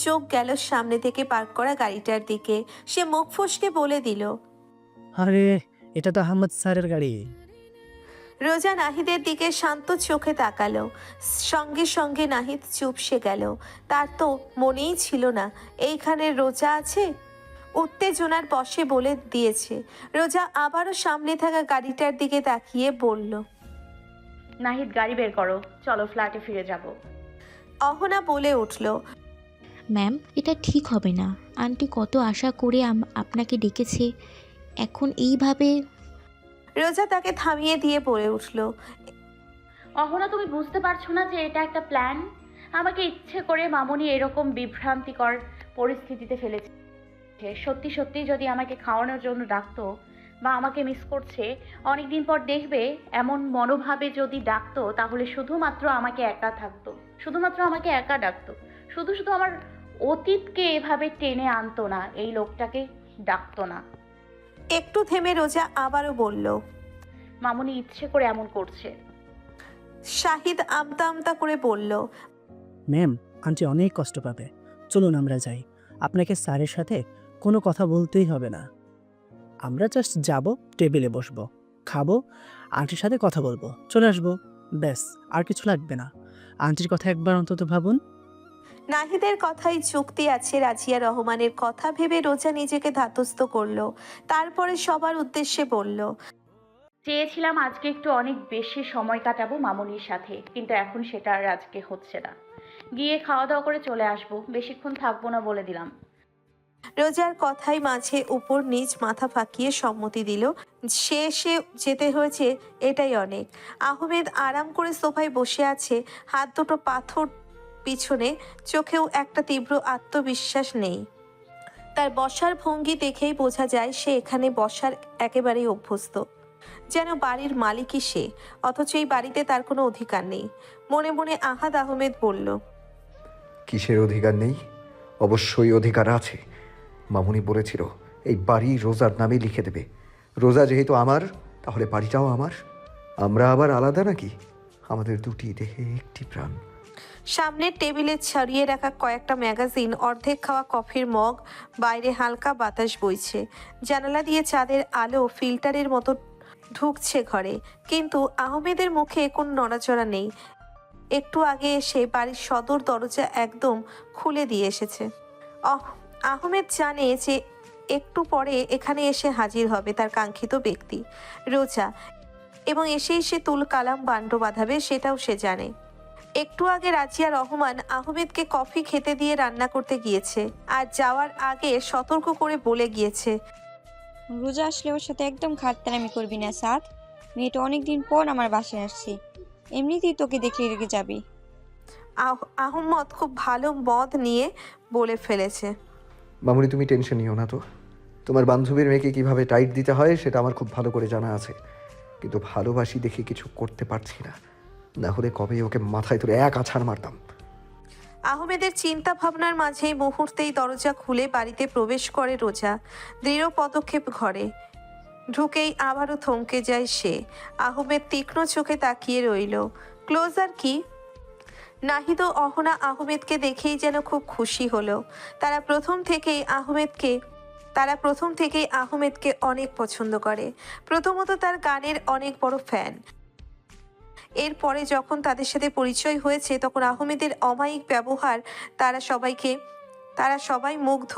Speaker 2: চোখ গেল সামনে থেকে পার্ক করা গাড়িটার দিকে। সে মুখ ফসকে বলে দিল।
Speaker 5: আরে এটা তো আহমদ স্যারের গাড়ি।
Speaker 2: রোজা নাহিদের দিকে শান্ত চোখে তাকালো। সঙ্গে সঙ্গে নাহিদ চুপসে গেল। তার তো মনেই ছিল না এইখানে রোজা আছে। উত্তেজনার বশে বলে দিয়েছে। রোজা আবারও সামনে থাকা গাড়িটার দিকে তাকিয়ে বলল,
Speaker 9: নাহিদ গাড়ি বের করো, চলো ফ্ল্যাটে ফিরে যাব।
Speaker 2: অহনা বলে উঠল,
Speaker 8: ম্যাম, এটা ঠিক হবে না। আন্টি কত আশা করে আপনাকে ডেকেছে, এখন এইভাবে।
Speaker 2: রোজা তাকে থামিয়ে দিয়ে বলে উঠল,
Speaker 9: অহনা, তুমি বুঝতে পারছো না যে এটা একটা প্ল্যান? আমাকে ইচ্ছে করে মামুনি এরকম বিভ্রান্তিকর পরিস্থিতিতে ফেলেছে। সত্যি সত্যি যদি আমাকে খাওয়ানোর জন্য ডাকতো বা আমাকে মিস করছে অনেকদিন পর দেখবে এমন মনোভাবে যদি ডাকতো, তাহলে শুধুমাত্র আমাকে একা থাকতো, শুধুমাত্র আমাকে একা ডাকতো, শুধু শুধু আমার অতীতকে এভাবে টেনে আনতো না, এই লোকটাকে ডাকতো না।
Speaker 2: একটু থেমে রোজা আবারও বলল,
Speaker 9: মামুনি ইচ্ছে করে এমন করছে।
Speaker 2: শাহিদ আমতা আমতা করে বলল,
Speaker 5: ম্যাম, আন্টি অনেক কষ্ট পাবে। চলুন আমরা যাই। আপনাকে স্যারের সাথে কোনো কথা বলতেই হবে না। আমরা জাস্ট যাব, টেবিলে বসবো, খাবো, আন্টির সাথে কথা বলবো, চলে আসবো, ব্যাস, আর কিছু লাগবে না। আন্টির কথা একবার অন্তত ভাবুন।
Speaker 2: নাহিদের কথাই যুক্তি আছে। রাজিয়া রহমানের কথা ভেবে রোজা নিজেকে ধাতস্থ করলো। তারপরে সবার উদ্দেশ্যে বলল,
Speaker 9: চেয়েছিলাম আজকে একটু অনেক বেশি সময় কাটাবো মামুনির সাথে, কিন্তু এখন সেটা আর আজকে হচ্ছে না। গিয়ে খাওয়া দাওয়া করে চলে আসবো, বেশিক্ষণ থাকবো না বলে দিলাম।
Speaker 2: রোজার কথাই মাঝে উপর নিচ মাথা ফাঁকিয়ে সম্মতি দিল। সে যেতে হয়েছে এটাই অনেক। আহমেদ আরাম করে সোফায় বসে আছে, হাত দুটো পাথর পিছনে, চোখেও একটা তীব্র আত্মবিশ্বাস নেই। তার বসার ভঙ্গি দেখেই বোঝা যায় সে এখানে বসার একেবারেই অভ্যস্ত, যেন বাড়ির মালিকই সে, অথচ এই বাড়িতে তার কোনো অধিকার নেই। মনে মনে আহাদ আহমেদ বলল,
Speaker 3: কিসের অধিকার নেই? অবশ্যই অধিকার আছে। মামুনি বলেছিল এই বাড়ি রোজার নামে লিখে দেবে। রোজা যেহেতু আমার, তাহলে বাড়িটাও আমার। আমরা আবার আলাদা নাকি? আমাদের দুটি দেহে একটি প্রাণ।
Speaker 2: সামনের টেবিলে ছড়িয়ে রাখা কয়েকটা ম্যাগাজিন, অর্ধেক খাওয়া কফির মগ, বাইরে হালকা বাতাস বইছে। জানালা দিয়ে চাঁদের আলো ফিল্টারের মতো ঢুকছে ঘরে, কিন্তু আহমেদের মুখে কোনো নড়াচড়া নেই। একটু আগে এসে বাড়ির সদর দরজা একদম খুলে দিয়ে এসেছে। আহমেদ জানে যে একটু পরে এখানে এসে হাজির হবে তার কাঙ্ক্ষিত ব্যক্তি রোজা, এবং এসেই সে তুল কালাম বাণ্ড বাঁধাবে, সেটাও সে জানে। একটু আগে রাজিয়া রহমান আহমেদকে কফি খেতে দিয়ে রান্না করতে গিয়েছে, আর যাওয়ার আগে সতর্ক করে বলে গিয়েছে,
Speaker 12: রোজা আসলে ওর সাথে একদম খাটতারামি করবি না সাদ। মেয়েটা অনেকদিন পর আমার বাসায় আসছে, এমনিতেই তোকে দেখে রেগে যাবে।
Speaker 2: আহমদ খুব ভালো মদ নিয়ে বলে ফেলেছে,
Speaker 3: মামুনি, তুমি টেনশন নিও না তো। তোমার বান্ধবীর মেয়েকে কিভাবে টাইট দিতে হয় সেটা আমার খুব ভালো করে জানা আছে, কিন্তু ভালোবাসি দেখে কিছু করতে পারছি না। না হলে কবে ওকে মাথায় তুলে এক আছাড় মারতাম।
Speaker 2: আহমেদের চিন্তা ভাবনার মাঝেই মুহূর্তেই দরজা খুলে বাড়িতে প্রবেশ করে রোজা। দৃঢ় পদক্ষেপ ঘরে ঢুকেই আবারও থমকে যায় সে। আহমেদ তীক্ষ্ণ চোখে তাকিয়ে রইল। ক্লোজার কি? নাহিদ ও অহনা আহমেদকে দেখেই যেন খুব খুশি হলো। তারা প্রথম থেকেই আহমেদকে অনেক পছন্দ করে। প্রথমত তার গানের অনেক বড় ফ্যান। এরপরে যখন তাদের সাথে পরিচয় হয়েছে, তখন আহমেদের অমায়িক ব্যবহার তারা সবাই মুগ্ধ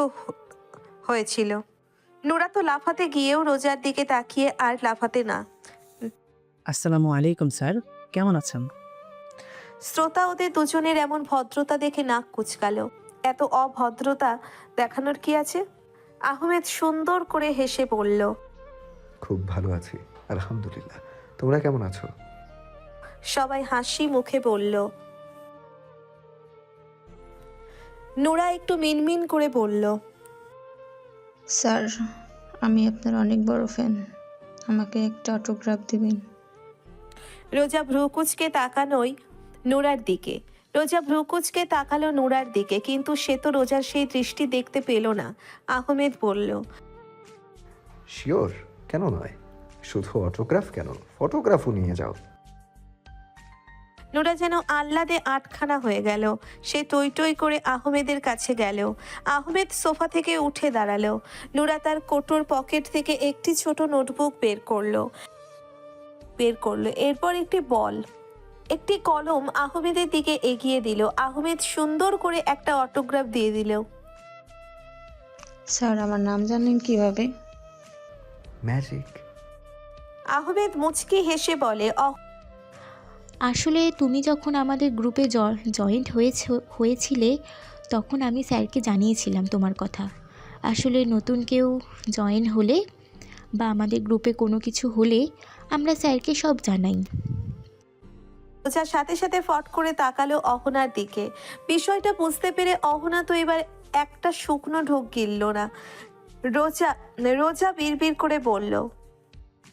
Speaker 2: হয়েছিল। নুরা তো লাফাতে গিয়েও রোজার দিকে তাকিয়ে আর লাফাতে না।
Speaker 5: আসসালামু আলাইকুম স্যার, কেমন আছেন?
Speaker 2: শ্রোতা ওদের দুজনের এমন ভদ্রতা দেখে নাক কুচকালো। এত অভদ্রতা দেখানোর কি আছে? আহমেদ সুন্দর করে হেসে বলল,
Speaker 3: খুব ভালো আছি, আলহামদুলিল্লাহ। তোমরা কেমন আছো?
Speaker 2: সবাই হাসি মুখে বলল। নুরা একটু মিনমিন করে বলল,
Speaker 7: স্যার, আমি আপনার অনেক বড় ফ্যান, আমাকে একটা অটোগ্রাফ দিবেন?
Speaker 2: রোজা ভ্রুকুচকে তাকালো নুরার দিকে, কিন্তু সে তো রোজার সেই দৃষ্টি দেখতে পেল না। আহমেদ বলল,
Speaker 3: শিওর, কেন নয়? শুধু অটোগ্রাফ কেন, ফটোগ্রাফও নিয়ে যাও।
Speaker 2: নুরা যেন আহ্লাদে আটখানা হয়ে গেল। সে টই টই করে আহমেদের কাছে গেল। আহমেদ সোফা থেকে উঠে দাঁড়ালো। নুরা তার কোটোর পকেট থেকে একটি ছোট নোটবুক বের করলো। বের করলো, এরপর একটি বল একটি কলম আহমেদের দিকে এগিয়ে দিল। আহমেদ সুন্দর করে একটা অটোগ্রাফ দিয়ে দিল।
Speaker 7: স্যার আমার নাম জানেন কিভাবে?
Speaker 3: ম্যাজিক।
Speaker 2: আহমেদ মুচকি হেসে বলে,
Speaker 8: আসলে তুমি যখন আমাদের গ্রুপে জয়েন্ট হয়েছিলে তখন আমি স্যারকে জানিয়েছিলাম তোমার কথা। আসলে নতুন কেউ জয়েন হলে বা আমাদের গ্রুপে কোনো কিছু হলে আমরা স্যারকে সব জানাই।
Speaker 2: রোজা সাথে সাথে ফট করে তাকালো অহনার দিকে। বিষয়টা বুঝতে পেরে অহনা তো এবার একটা শুকনো ঢোক গিলল না। রোজা বিড়বিড় করে বলল,